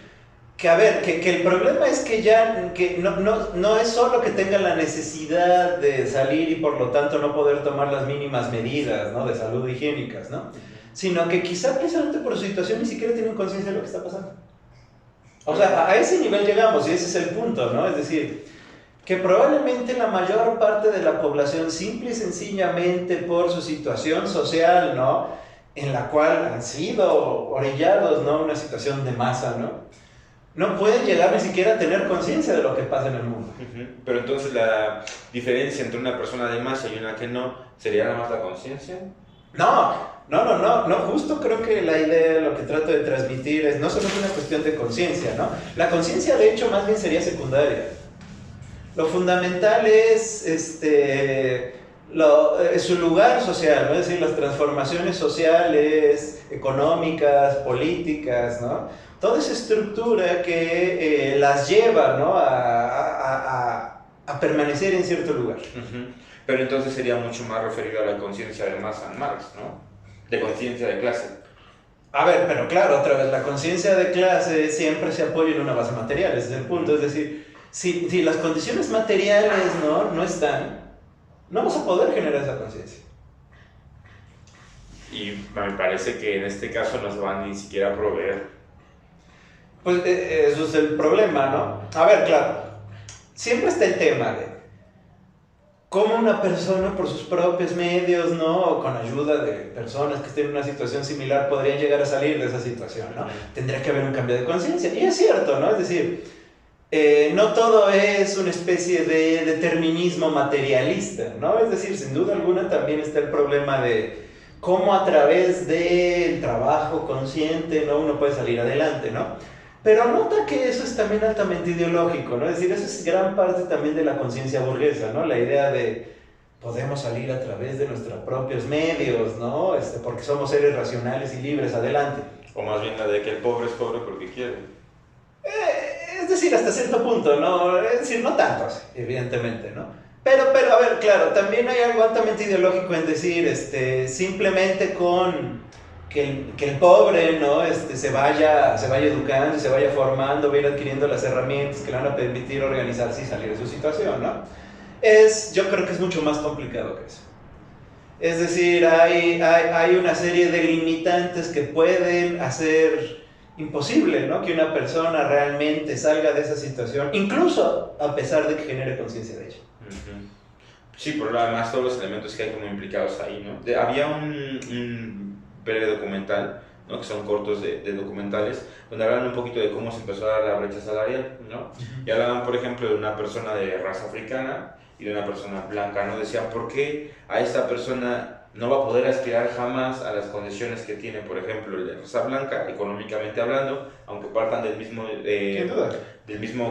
que, a ver, que el problema es que ya que no es solo que tengan la necesidad de salir y por lo tanto no poder tomar las mínimas medidas, ¿no? De salud higiénicas, ¿no? Sino que quizá precisamente por su situación ni siquiera tienen conciencia de lo que está pasando. O sea, a ese nivel llegamos y ese es el punto, ¿no? Es decir, que probablemente la mayor parte de la población, simple y sencillamente por su situación social, ¿no? En la cual han sido orillados, ¿no? Una situación de masa, ¿no? No pueden llegar ni siquiera a tener conciencia de lo que pasa en el mundo. Pero entonces la diferencia entre una persona de masa y una que no, ¿sería nada más la conciencia? No, justo creo que la idea, lo que trato de transmitir es, no solo es una cuestión de conciencia, ¿no? La conciencia, de hecho, más bien sería secundaria. Lo fundamental es, su lugar social, ¿no? Es decir, las transformaciones sociales, económicas, políticas, ¿no? Toda esa estructura que las lleva, ¿no? a permanecer en cierto lugar. Uh-huh. Pero entonces sería mucho más referido a la conciencia de Marx, ¿no? De conciencia de clase. A ver, pero claro, otra vez, la conciencia de clase siempre se apoya en una base material, ese es el punto. Es decir, si las condiciones materiales no están, no vamos a poder generar esa conciencia. Y me parece que en este caso no se van ni siquiera a proveer. Pues eso es el problema, ¿no? A ver, claro, siempre está el tema de cómo una persona por sus propios medios, ¿no? O con ayuda de personas que estén en una situación similar, podrían llegar a salir de esa situación, ¿no? Tendría que haber un cambio de conciencia. Y es cierto, ¿no? Es decir, no todo es una especie de determinismo materialista, ¿no? Es decir, sin duda alguna también está el problema de cómo a través del trabajo consciente, ¿no? Uno puede salir adelante, ¿no? Pero nota que eso es también altamente ideológico, ¿no? Es decir, eso es gran parte también de la conciencia burguesa, ¿no? La idea de podemos salir a través de nuestros propios medios, ¿no? Porque somos seres racionales y libres, adelante. O más bien la de que el pobre es pobre porque quiere. Es decir, hasta cierto punto, ¿no? Es decir, no tanto, evidentemente, ¿no? Pero, a ver, claro, también hay algo altamente ideológico en decir, simplemente con que el pobre, ¿no? se vaya educando y se vaya formando, va a ir adquiriendo las herramientas que le van a permitir organizarse y salir de su situación, ¿no? Yo creo que es mucho más complicado que eso. Es decir, hay una serie de limitantes que pueden hacer imposible, ¿no? Que una persona realmente salga de esa situación, incluso a pesar de que genere conciencia de ella. Uh-huh. Sí, pero además todos los elementos que hay como implicados ahí, ¿no? Había un breve documental, ¿no? Que son cortos de documentales, donde hablan un poquito de cómo se empezó a dar la brecha salarial, ¿no? Y hablaban, por ejemplo, de una persona de raza africana y de una persona blanca, ¿no? Decían, ¿por qué a esta persona no va a poder aspirar jamás a las condiciones que tiene, por ejemplo, el de raza blanca, económicamente hablando, aunque partan del mismo,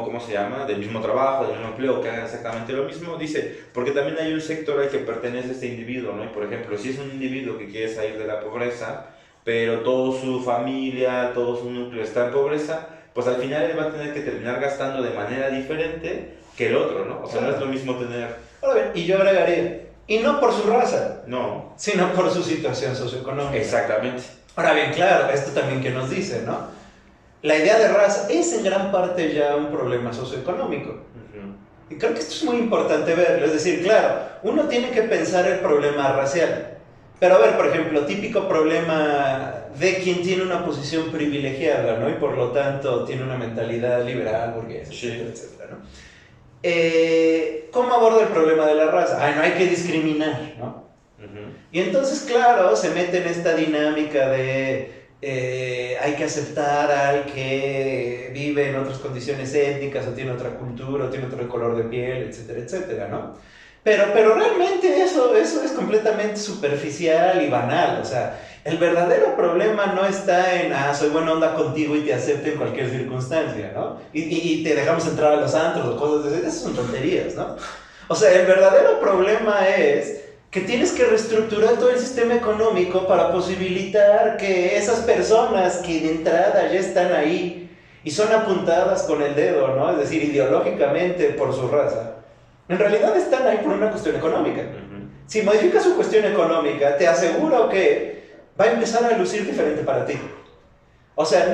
¿cómo se llama? Del mismo trabajo, del mismo empleo, que hagan exactamente lo mismo? Dice, porque también hay un sector al que pertenece este individuo, ¿no? Y por ejemplo, si es un individuo que quiere salir de la pobreza, pero toda su familia, todo su núcleo está en pobreza, pues al final él va a tener que terminar gastando de manera diferente que el otro, ¿no? O sea, no es lo mismo tener... Ahora bien, y yo agregaría, y no por su raza, no, sino por su situación socioeconómica. Exactamente. Ahora bien, claro, esto también que nos dice, ¿no? La idea de raza es en gran parte ya un problema socioeconómico. Uh-huh. Y creo que esto es muy importante verlo. Es decir, claro, uno tiene que pensar el problema racial. Pero a ver, por ejemplo, típico problema de quien tiene una posición privilegiada, ¿no? Y por lo tanto tiene una mentalidad liberal, burguesa, sí, etcétera, ¿no? ¿Cómo aborda el problema de la raza? No hay que discriminar, ¿no? Uh-huh. Y entonces, claro, se mete en esta dinámica de hay que aceptar al que vive en otras condiciones étnicas o tiene otra cultura o tiene otro color de piel, etcétera, etcétera, ¿no? Pero realmente eso es completamente superficial y banal. O sea, el verdadero problema no está en, soy buena onda contigo y te acepto en cualquier circunstancia, ¿no? Y te dejamos entrar a los antros o cosas de esas son tonterías, ¿no? O sea, el verdadero problema es que tienes que reestructurar todo el sistema económico para posibilitar que esas personas que de entrada ya están ahí y son apuntadas con el dedo, ¿no? Es decir, ideológicamente por su raza, en realidad están ahí por una cuestión económica. Uh-huh. Si modificas su cuestión económica, te aseguro que va a empezar a lucir diferente para ti. O sea,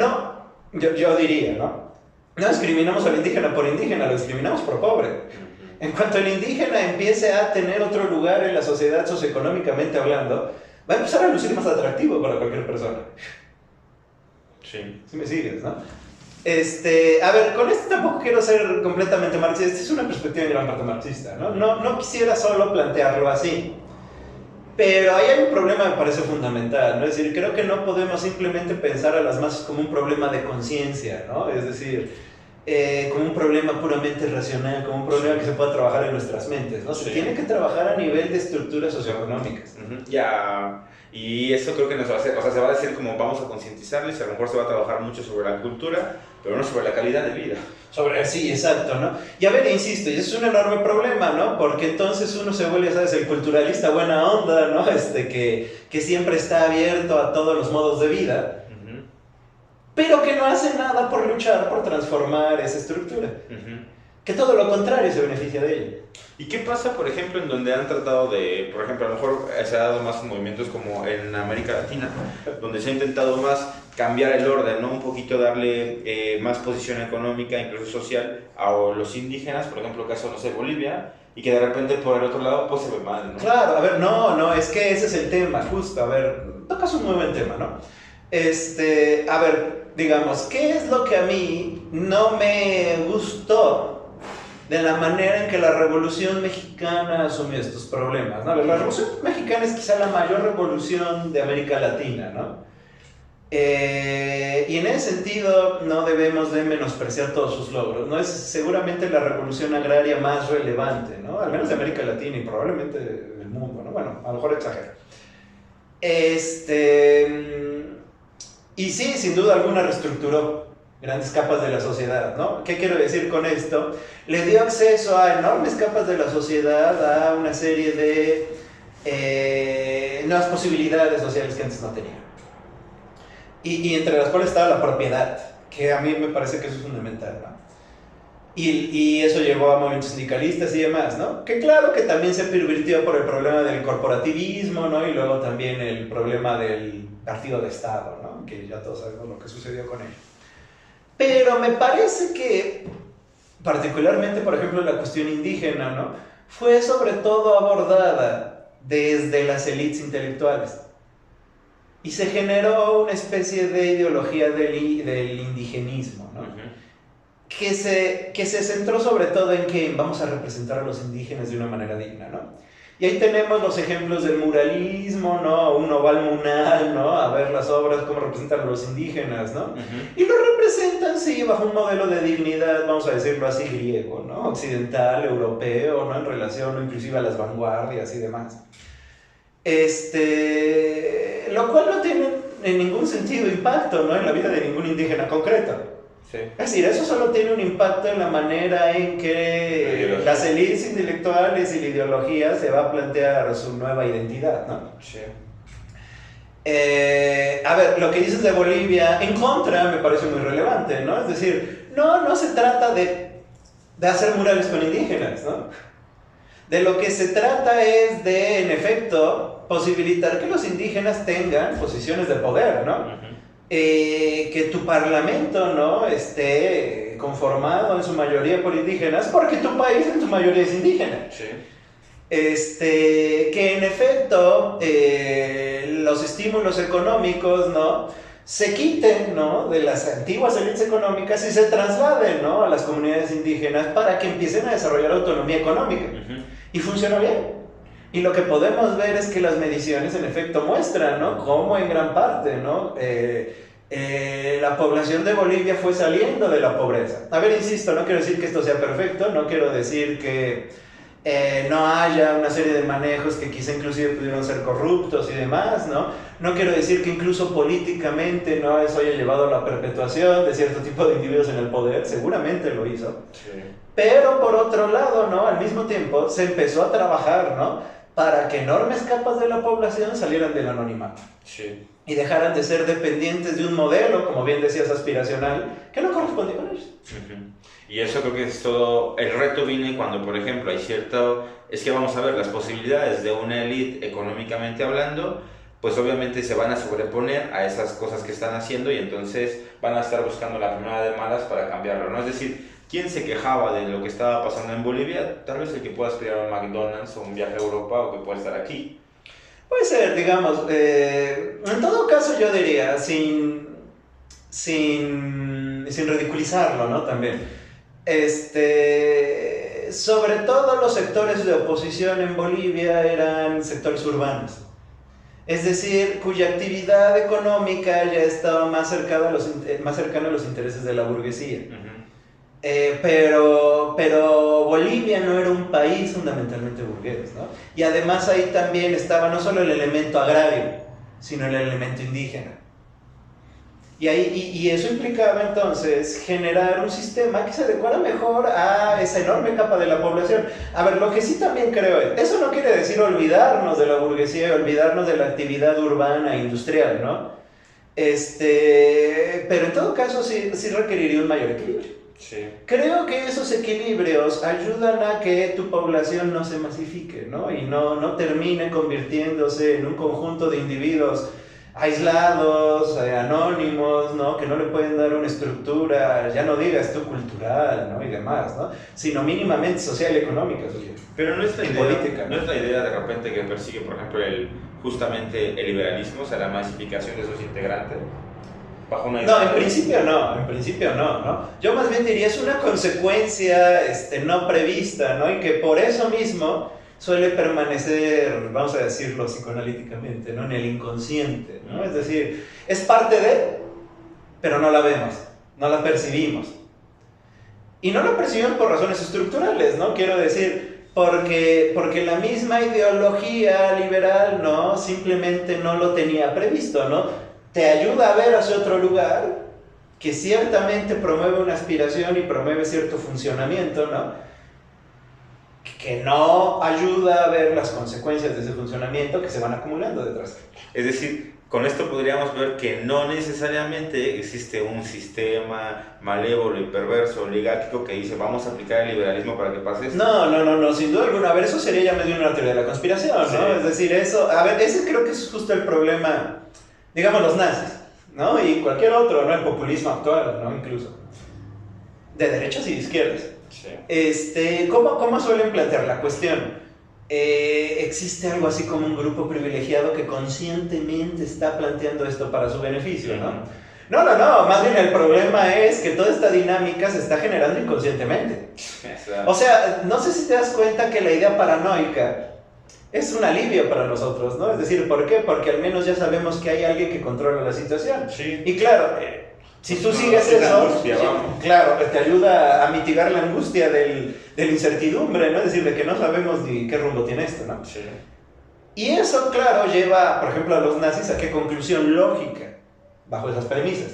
yo diría, ¿no? No discriminamos al indígena por indígena, lo discriminamos por pobre. Uh-huh. En cuanto el indígena empiece a tener otro lugar en la sociedad socioeconómicamente hablando, va a empezar a lucir más atractivo para cualquier persona. Sí. Si me sigues, ¿no? A ver, con esto tampoco quiero ser completamente marxista, es una perspectiva en gran parte marxista, ¿no? No quisiera solo plantearlo así, pero ahí hay un problema que me parece fundamental, ¿no? Es decir, creo que no podemos simplemente pensar a las masas como un problema de conciencia, ¿no? Es decir, como un problema puramente racional, como un problema que se pueda trabajar en nuestras mentes, ¿no? Se tiene que trabajar a nivel de estructuras socioeconómicas. Ya, y eso creo que nos va a hacer, o sea, se va a decir como vamos a concientizarles, a lo mejor se va a trabajar mucho sobre la cultura, pero no sobre la calidad de vida. Sí, exacto, ¿no? Y a ver, insisto, y es un enorme problema, ¿no? Porque entonces uno se vuelve, ¿sabes? El culturalista buena onda, ¿no? Que siempre está abierto a todos los modos de vida, pero que no hace nada por luchar, por transformar esa estructura. Que todo lo contrario se beneficia de ella. ¿Y qué pasa, por ejemplo, en donde han tratado de, por ejemplo, a lo mejor se ha dado más movimientos como en América Latina, donde se ha intentado más cambiar el orden, ¿no? Un poquito darle más posición económica, incluso social, a los indígenas, por ejemplo, caso, no sé, Bolivia, y que de repente por el otro lado, pues se ve mal, ¿no? Claro, a ver, no, es que ese es el tema, justo, a ver, tocas un muy buen tema, ¿no? A ver, digamos, ¿qué es lo que a mí no me gustó de la manera en que la Revolución Mexicana asumió estos problemas, ¿no? La Revolución Mexicana es quizá la mayor revolución de América Latina, ¿no? Y en ese sentido no debemos de menospreciar todos sus logros, ¿no? Es seguramente la revolución agraria más relevante, ¿no? Al menos de América Latina y probablemente del mundo, ¿no? Bueno, a lo mejor exagero. Y sí, sin duda alguna reestructuró grandes capas de la sociedad, ¿no? ¿Qué quiero decir con esto? Le dio acceso a enormes capas de la sociedad, a una serie de nuevas posibilidades sociales que antes no tenían. Y entre las cuales estaba la propiedad, que a mí me parece que eso es fundamental, ¿no? Y eso llevó a movimientos sindicalistas y demás, ¿no? Que claro que también se pervirtió por el problema del corporativismo, ¿no? Y luego también el problema del partido de Estado, ¿no? Que ya todos sabemos lo que sucedió con él. Pero me parece que, particularmente, por ejemplo, la cuestión indígena, ¿no? Fue sobre todo abordada desde las élites intelectuales. Y se generó una especie de ideología del indigenismo, ¿no? Que se centró sobre todo en que vamos a representar a los indígenas de una manera digna, ¿no? Y ahí tenemos los ejemplos del muralismo, ¿no? Uno va al Munal, ¿no? A ver las obras, cómo representan a los indígenas, ¿no? Y lo representan, sí, bajo un modelo de dignidad, vamos a decirlo así, griego, ¿no? Occidental, europeo, ¿no? En relación inclusive a las vanguardias y demás. Lo cual no tiene en ningún sentido impacto, ¿no? En la vida de ningún indígena concreto. Sí. Es decir, eso solo tiene un impacto en la manera en que las élites intelectuales y la ideología se va a plantear su nueva identidad, ¿no? Sí. A ver, lo que dices de Bolivia en contra me parece muy relevante, ¿no? Es decir, no se trata de hacer murales con indígenas, ¿no? De lo que se trata es de, en efecto, posibilitar que los indígenas tengan posiciones de poder, ¿no? Que tu parlamento, ¿no? Esté conformado en su mayoría por indígenas, porque tu país en su mayoría es indígena. Sí. Que en efecto los estímulos económicos, ¿no? Se quiten, ¿no? De las antiguas élites económicas y se trasladen, ¿no? A las comunidades indígenas para que empiecen a desarrollar autonomía económica. Y funciona bien. Y lo que podemos ver es que las mediciones en efecto muestran, ¿no? Cómo en gran parte, ¿no? La población de Bolivia fue saliendo de la pobreza. A ver, insisto, no quiero decir que esto sea perfecto, no quiero decir que no haya una serie de manejos que quizá inclusive pudieron ser corruptos y demás, ¿no? No quiero decir que incluso políticamente no eso haya llevado a la perpetuación de cierto tipo de individuos en el poder, seguramente lo hizo. Sí. Pero por otro lado, ¿no? Al mismo tiempo se empezó a trabajar, ¿no? Para que enormes capas de la población salieran del anonimato. Sí. Y dejaran de ser dependientes de un modelo, como bien decías, aspiracional, que no correspondía con ellos. Y eso creo que es todo, el reto viene cuando, por ejemplo, hay cierto, es que vamos a ver las posibilidades de una élite económicamente hablando, pues obviamente se van a sobreponer a esas cosas que están haciendo y entonces van a estar buscando la primera de malas para cambiarlo, ¿no? Es decir, ¿quién se quejaba de lo que estaba pasando en Bolivia? Tal vez el que pueda aspirar a un McDonald's o un viaje a Europa o que pueda estar aquí. Puede ser, digamos, en todo caso yo diría, sin ridiculizarlo, ¿no? También. Sobre todo los sectores de oposición en Bolivia eran sectores urbanos. Es decir, cuya actividad económica ya estaba más cercana a los intereses de la burguesía. Pero Bolivia no era un país fundamentalmente burgués, ¿no? Y además ahí también estaba no solo el elemento agrario, sino el elemento indígena. Y eso implicaba entonces generar un sistema que se adecuara mejor a esa enorme capa de la población. A ver, lo que sí también creo es, eso no quiere decir olvidarnos de la burguesía y olvidarnos de la actividad urbana e industrial, ¿no? Pero en todo caso sí requeriría un mayor equilibrio. Sí. Creo que esos equilibrios ayudan a que tu población no se masifique, ¿no? Y no termine convirtiéndose en un conjunto de individuos aislados, anónimos, ¿no? Que no le pueden dar una estructura, ya no digas tú cultural, ¿no? Y demás, ¿no? Sino mínimamente social y económica. Pero no es la y idea, política, ¿no? No es la idea de repente que persigue, por ejemplo, justamente el liberalismo, o sea, la masificación de sus integrantes. Bajo una idea. No, en principio no. Yo más bien diría, es una consecuencia no prevista, ¿no? Y que por eso mismo suele permanecer, vamos a decirlo psicoanalíticamente, ¿no? En el inconsciente, ¿no? Es decir, es parte de, pero no la vemos, no la percibimos. Y no la percibimos por razones estructurales, ¿no? Quiero decir, porque la misma ideología liberal, ¿no? Simplemente no lo tenía previsto, ¿no? Te ayuda a ver hacia otro lugar que ciertamente promueve una aspiración y promueve cierto funcionamiento, ¿no? Que no ayuda a ver las consecuencias de ese funcionamiento que se van acumulando detrás. Es decir, con esto podríamos ver que no necesariamente existe un sistema malévolo y perverso oligárquico que dice vamos a aplicar el liberalismo para que pase esto. No, sin duda alguna. A ver, eso sería ya medio una teoría de la conspiración, ¿no? Sí. Es decir, eso, a ver, ese creo que es justo el problema, digamos, los nazis, ¿no? Y cualquier otro, ¿no? El populismo actual, ¿no? Incluso. De derechas y de izquierdas. Sí. ¿Cómo suelen plantear la cuestión? Existe algo así como un grupo privilegiado que conscientemente está planteando esto para su beneficio, ¿no? No, más bien el problema es que toda esta dinámica se está generando inconscientemente. Exacto. O sea, no sé si te das cuenta que la idea paranoica es un alivio para nosotros, ¿no? Es decir, ¿por qué? Porque al menos ya sabemos que hay alguien que controla la situación. Sí. Y claro, si tú sigues eso, angustia, claro, te ayuda a mitigar la angustia de la incertidumbre, ¿no? Es decir, de que no sabemos ni qué rumbo tiene esto, ¿no? Sí. Y eso, claro, lleva, por ejemplo, a los nazis a qué conclusión lógica, bajo esas premisas.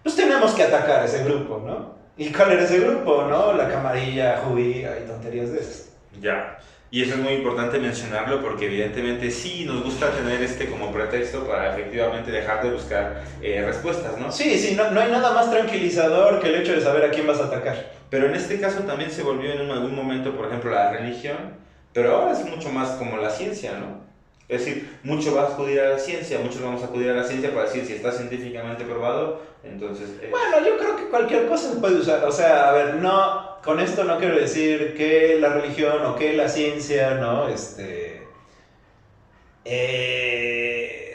Pues tenemos que atacar a ese grupo, ¿no? ¿Y cuál era ese grupo, no? La camarilla judía y tonterías de esas. Ya. Y eso es muy importante mencionarlo porque evidentemente sí nos gusta tener como pretexto para efectivamente dejar de buscar respuestas, ¿no? Sí, no hay nada más tranquilizador que el hecho de saber a quién vas a atacar. Pero en este caso también se volvió en algún momento, por ejemplo, la religión, pero ahora es mucho más como la ciencia, ¿no? Es decir, muchos van a acudir a la ciencia, muchos vamos a acudir a la ciencia para decir si está científicamente probado, entonces... Bueno, yo creo que cualquier cosa se puede usar, o sea, a ver, no, con esto no quiero decir que la religión o que la ciencia, ¿no?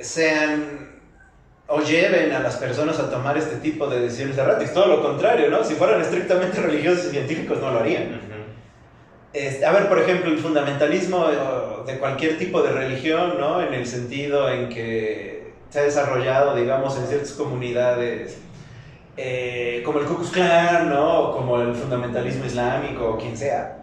Sean o lleven a las personas a tomar este tipo de decisiones erráticas, todo lo contrario, ¿no? Si fueran estrictamente religiosos y científicos no lo harían. A ver, por ejemplo, el fundamentalismo de cualquier tipo de religión, ¿no? En el sentido en que se ha desarrollado, digamos, en ciertas comunidades, como el Ku Klux Klan, ¿no? O como el fundamentalismo islámico, o quien sea.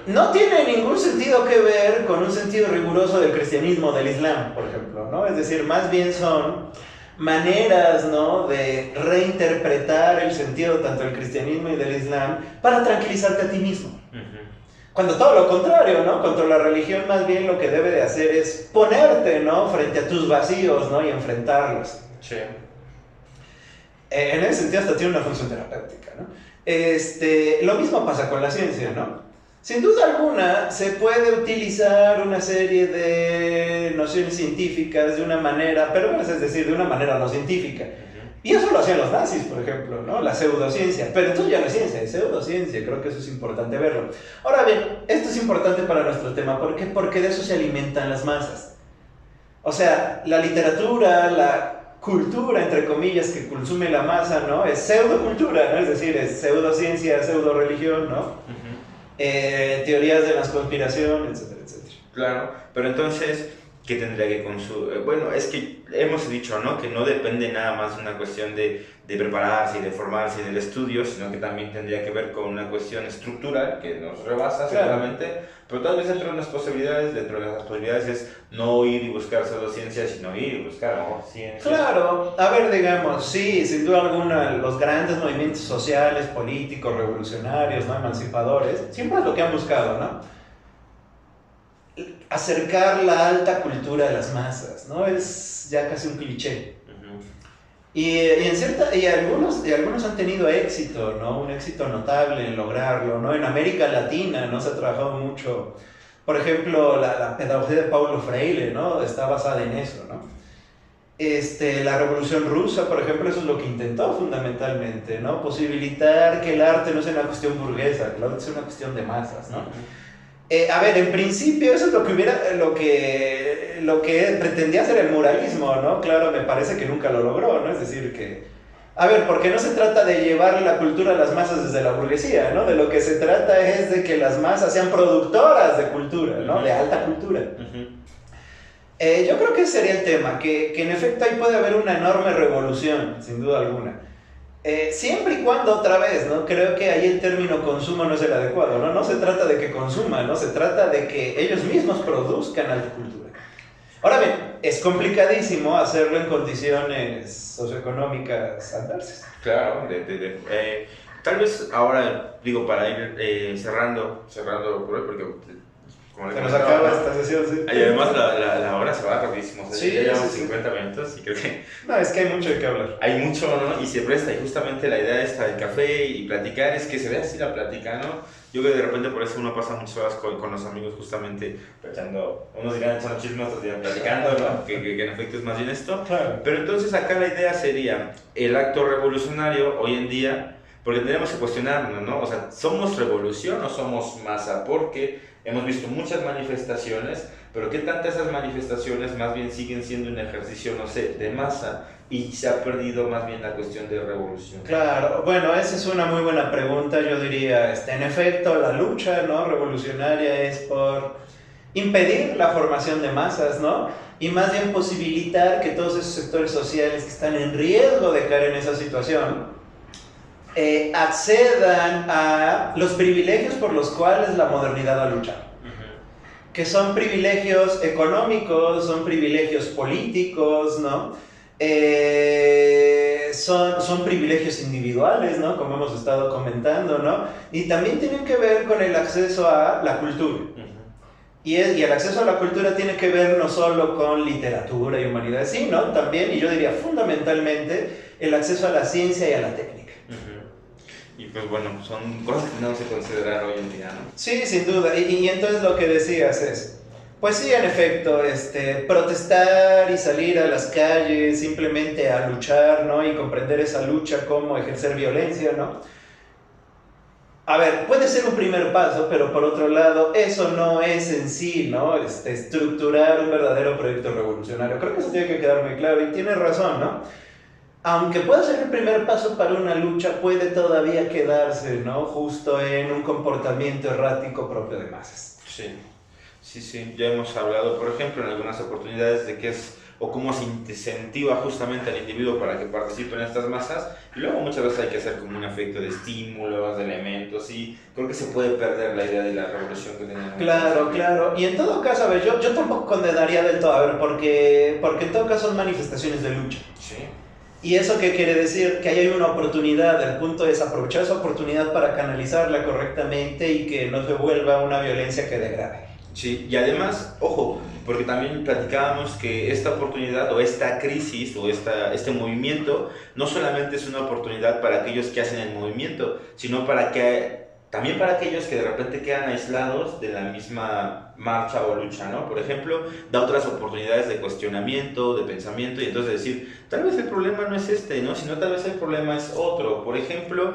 No tiene ningún sentido que ver con un sentido riguroso del cristianismo, del islam, por ejemplo, ¿no? Es decir, más bien son maneras, ¿no? De reinterpretar el sentido tanto del cristianismo y del islam para tranquilizarte a ti mismo. Cuando todo lo contrario, ¿no? Contra la religión más bien lo que debe de hacer es ponerte, ¿no? Frente a tus vacíos, ¿no? Y enfrentarlos. Sí. En ese sentido hasta tiene una función terapéutica, ¿no? Lo mismo pasa con la ciencia, ¿no? Sin duda alguna se puede utilizar una serie de nociones científicas de una manera perversa, es decir, de una manera no científica. Y eso lo hacían los nazis, por ejemplo, ¿no? La pseudociencia. Pero entonces ya no es ciencia, es pseudociencia. Creo que eso es importante verlo. Ahora bien, esto es importante para nuestro tema. ¿Por qué? Porque de eso se alimentan las masas. O sea, la literatura, la cultura, entre comillas, que consume la masa, ¿no? Es pseudocultura, ¿no? Es decir, es pseudociencia, pseudoreligión, ¿no? Teorías de la conspiración, etcétera, etcétera. Claro, pero entonces, ¿qué tendría que consumir? Bueno, es que hemos dicho, ¿no? Que no depende nada más de una cuestión de prepararse y de formarse y del estudio, sino que también tendría que ver con una cuestión estructural que nos rebasa seguramente, pero tal vez dentro de las posibilidades es no ir y buscar solo ciencia, sino ir y buscar, ¿no? Ciencia. Claro, a ver, digamos, sí, sin duda alguna, los grandes movimientos sociales, políticos, revolucionarios, ¿no? Emancipadores, siempre es lo que han buscado, ¿no? Acercar la alta cultura a las masas, ¿no? Es ya casi un cliché. Y algunos han tenido éxito, ¿no? Un éxito notable en lograrlo, ¿no? En América Latina, ¿no? Se ha trabajado mucho. Por ejemplo, la pedagogía de Paulo Freire, ¿no? Está basada en eso, ¿no? La Revolución Rusa, por ejemplo, eso es lo que intentó fundamentalmente, ¿no? Posibilitar que el arte no sea una cuestión burguesa, que el arte sea una cuestión de masas, ¿no? A ver, en principio eso es lo que pretendía hacer el muralismo, ¿no? Claro, me parece que nunca lo logró, ¿no? Es decir, a ver, porque no se trata de llevar la cultura a las masas desde la burguesía, ¿no? De lo que se trata es de que las masas sean productoras de cultura, ¿no? De alta cultura. Yo creo que ese sería el tema, que en efecto ahí puede haber una enorme revolución, sin duda alguna. Siempre y cuando, otra vez, ¿no? Creo que ahí el término consumo no es el adecuado, ¿no? No se trata de que consuman, ¿no? Se trata de que ellos mismos produzcan alta cultura. Ahora bien, es complicadísimo hacerlo en condiciones socioeconómicas adversas. Claro, tal vez ahora, digo, para ir cerrando por hoy, porque se nos acaba esta sesión, sí. Y además la hora se va rapidísimo, o sea, sí, ya llevamos sí, 50 minutos y creo que... No, es que hay mucho de qué hablar. Hay mucho, ¿no? Y se presta, y justamente la idea esta del café y platicar es que se vea así la plática, ¿no? Yo creo que de repente por eso uno pasa muchas horas con los amigos justamente echando, unos dirán echando chismes, otros dirán platicando, ¿no? Que en efecto es más bien esto. Claro. Pero entonces acá la idea sería el acto revolucionario hoy en día, porque tenemos que cuestionarnos, ¿no? O sea, ¿somos revolución o somos masa? Porque hemos visto muchas manifestaciones, pero ¿qué tantas esas manifestaciones más bien siguen siendo un ejercicio, no sé, de masa y se ha perdido más bien la cuestión de revolución? Claro, bueno, esa es una muy buena pregunta. Yo diría, en efecto, la lucha, ¿no? revolucionaria es por impedir la formación de masas, ¿no? Y más bien posibilitar que todos esos sectores sociales que están en riesgo de caer en esa situación accedan a los privilegios por los cuales la modernidad ha luchado. Que son privilegios económicos, son privilegios políticos, ¿no? Son privilegios individuales, ¿no? Como hemos estado comentando, ¿no? Y también tienen que ver con el acceso a la cultura. Y el acceso a la cultura tiene que ver no solo con literatura y humanidades, sino también, y yo diría fundamentalmente, el acceso a la ciencia y a la técnica. Y pues bueno, son cosas que no se consideran hoy en día, ¿no? Sí, sin duda. Y entonces lo que decías es, pues sí, en efecto, protestar y salir a las calles simplemente a luchar, ¿no? Y comprender esa lucha como ejercer violencia, ¿no? A ver, puede ser un primer paso, pero por otro lado, eso no es en sí, ¿no? Estructurar un verdadero proyecto revolucionario. Creo que eso tiene que quedar muy claro y tienes razón, ¿no? Aunque pueda ser el primer paso para una lucha, puede todavía quedarse, ¿no? Justo en un comportamiento errático propio de masas. Sí, ya hemos hablado, por ejemplo, en algunas oportunidades de qué es o cómo se incentiva justamente al individuo para que participe en estas masas, y luego muchas veces hay que hacer como un efecto de estímulos, de elementos, y creo que se puede perder la idea de la revolución que tenemos. Claro, y en todo caso, a ver, yo tampoco condenaría del todo, a ver, porque en todo caso son manifestaciones de lucha. Sí. ¿Y eso qué quiere decir? Que ahí hay una oportunidad, el punto es aprovechar esa oportunidad para canalizarla correctamente y que no se vuelva una violencia que degrade. Sí, y además, ojo, porque también platicábamos que esta oportunidad o esta crisis o este movimiento no solamente es una oportunidad para aquellos que hacen el movimiento, sino también para aquellos que de repente quedan aislados de la misma marcha o lucha, ¿no? Por ejemplo, da otras oportunidades de cuestionamiento, de pensamiento, y entonces decir, tal vez el problema no es ¿no? Sino tal vez el problema es otro. Por ejemplo,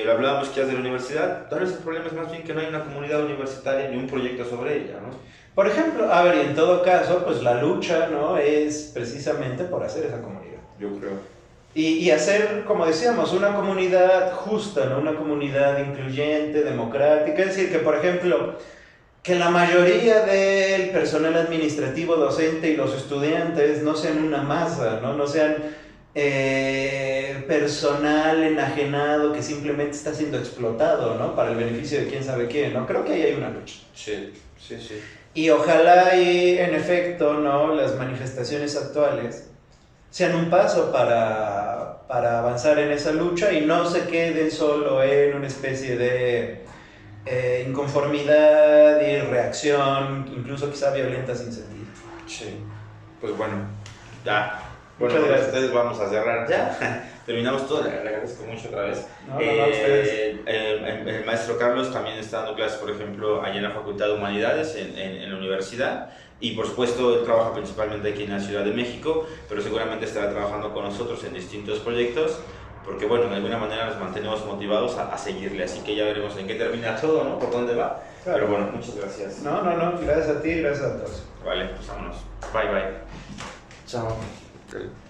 lo hablábamos ya de la universidad, tal vez el problema es más bien que no hay una comunidad universitaria ni un proyecto sobre ella, ¿no? Por ejemplo, a ver, y en todo caso, pues la lucha, ¿no? Es precisamente por hacer esa comunidad. Yo creo. Y hacer, como decíamos, una comunidad justa, ¿no? Una comunidad incluyente, democrática. Es decir, que por ejemplo, que la mayoría del personal administrativo, docente y los estudiantes no sean una masa, no sean personal enajenado que simplemente está siendo explotado, ¿no? Para el beneficio de quién sabe quién, ¿no? Creo que ahí hay una lucha. Sí, sí, sí. Y ojalá y en efecto, ¿no? Las manifestaciones actuales sean un paso para avanzar en esa lucha y no se queden solo en una especie de inconformidad y reacción, incluso quizá violenta sin sentido. Sí. Pues bueno, ya. Bueno, Muchas gracias. ustedes vamos a cerrar. ¿Ya? Terminamos todo, le agradezco mucho otra vez. No, ustedes. El maestro Carlos también está dando clases, por ejemplo, allá en la Facultad de Humanidades, en la universidad. Y por supuesto, él trabaja principalmente aquí en la Ciudad de México, pero seguramente estará trabajando con nosotros en distintos proyectos, porque bueno, de alguna manera nos mantenemos motivados a seguirle. Así que ya veremos en qué termina todo, ¿no? Por dónde va. Claro. Pero bueno, muchas gracias. No, gracias a ti, gracias a todos. Vale, pues vámonos. Bye, bye. Chao. Okay.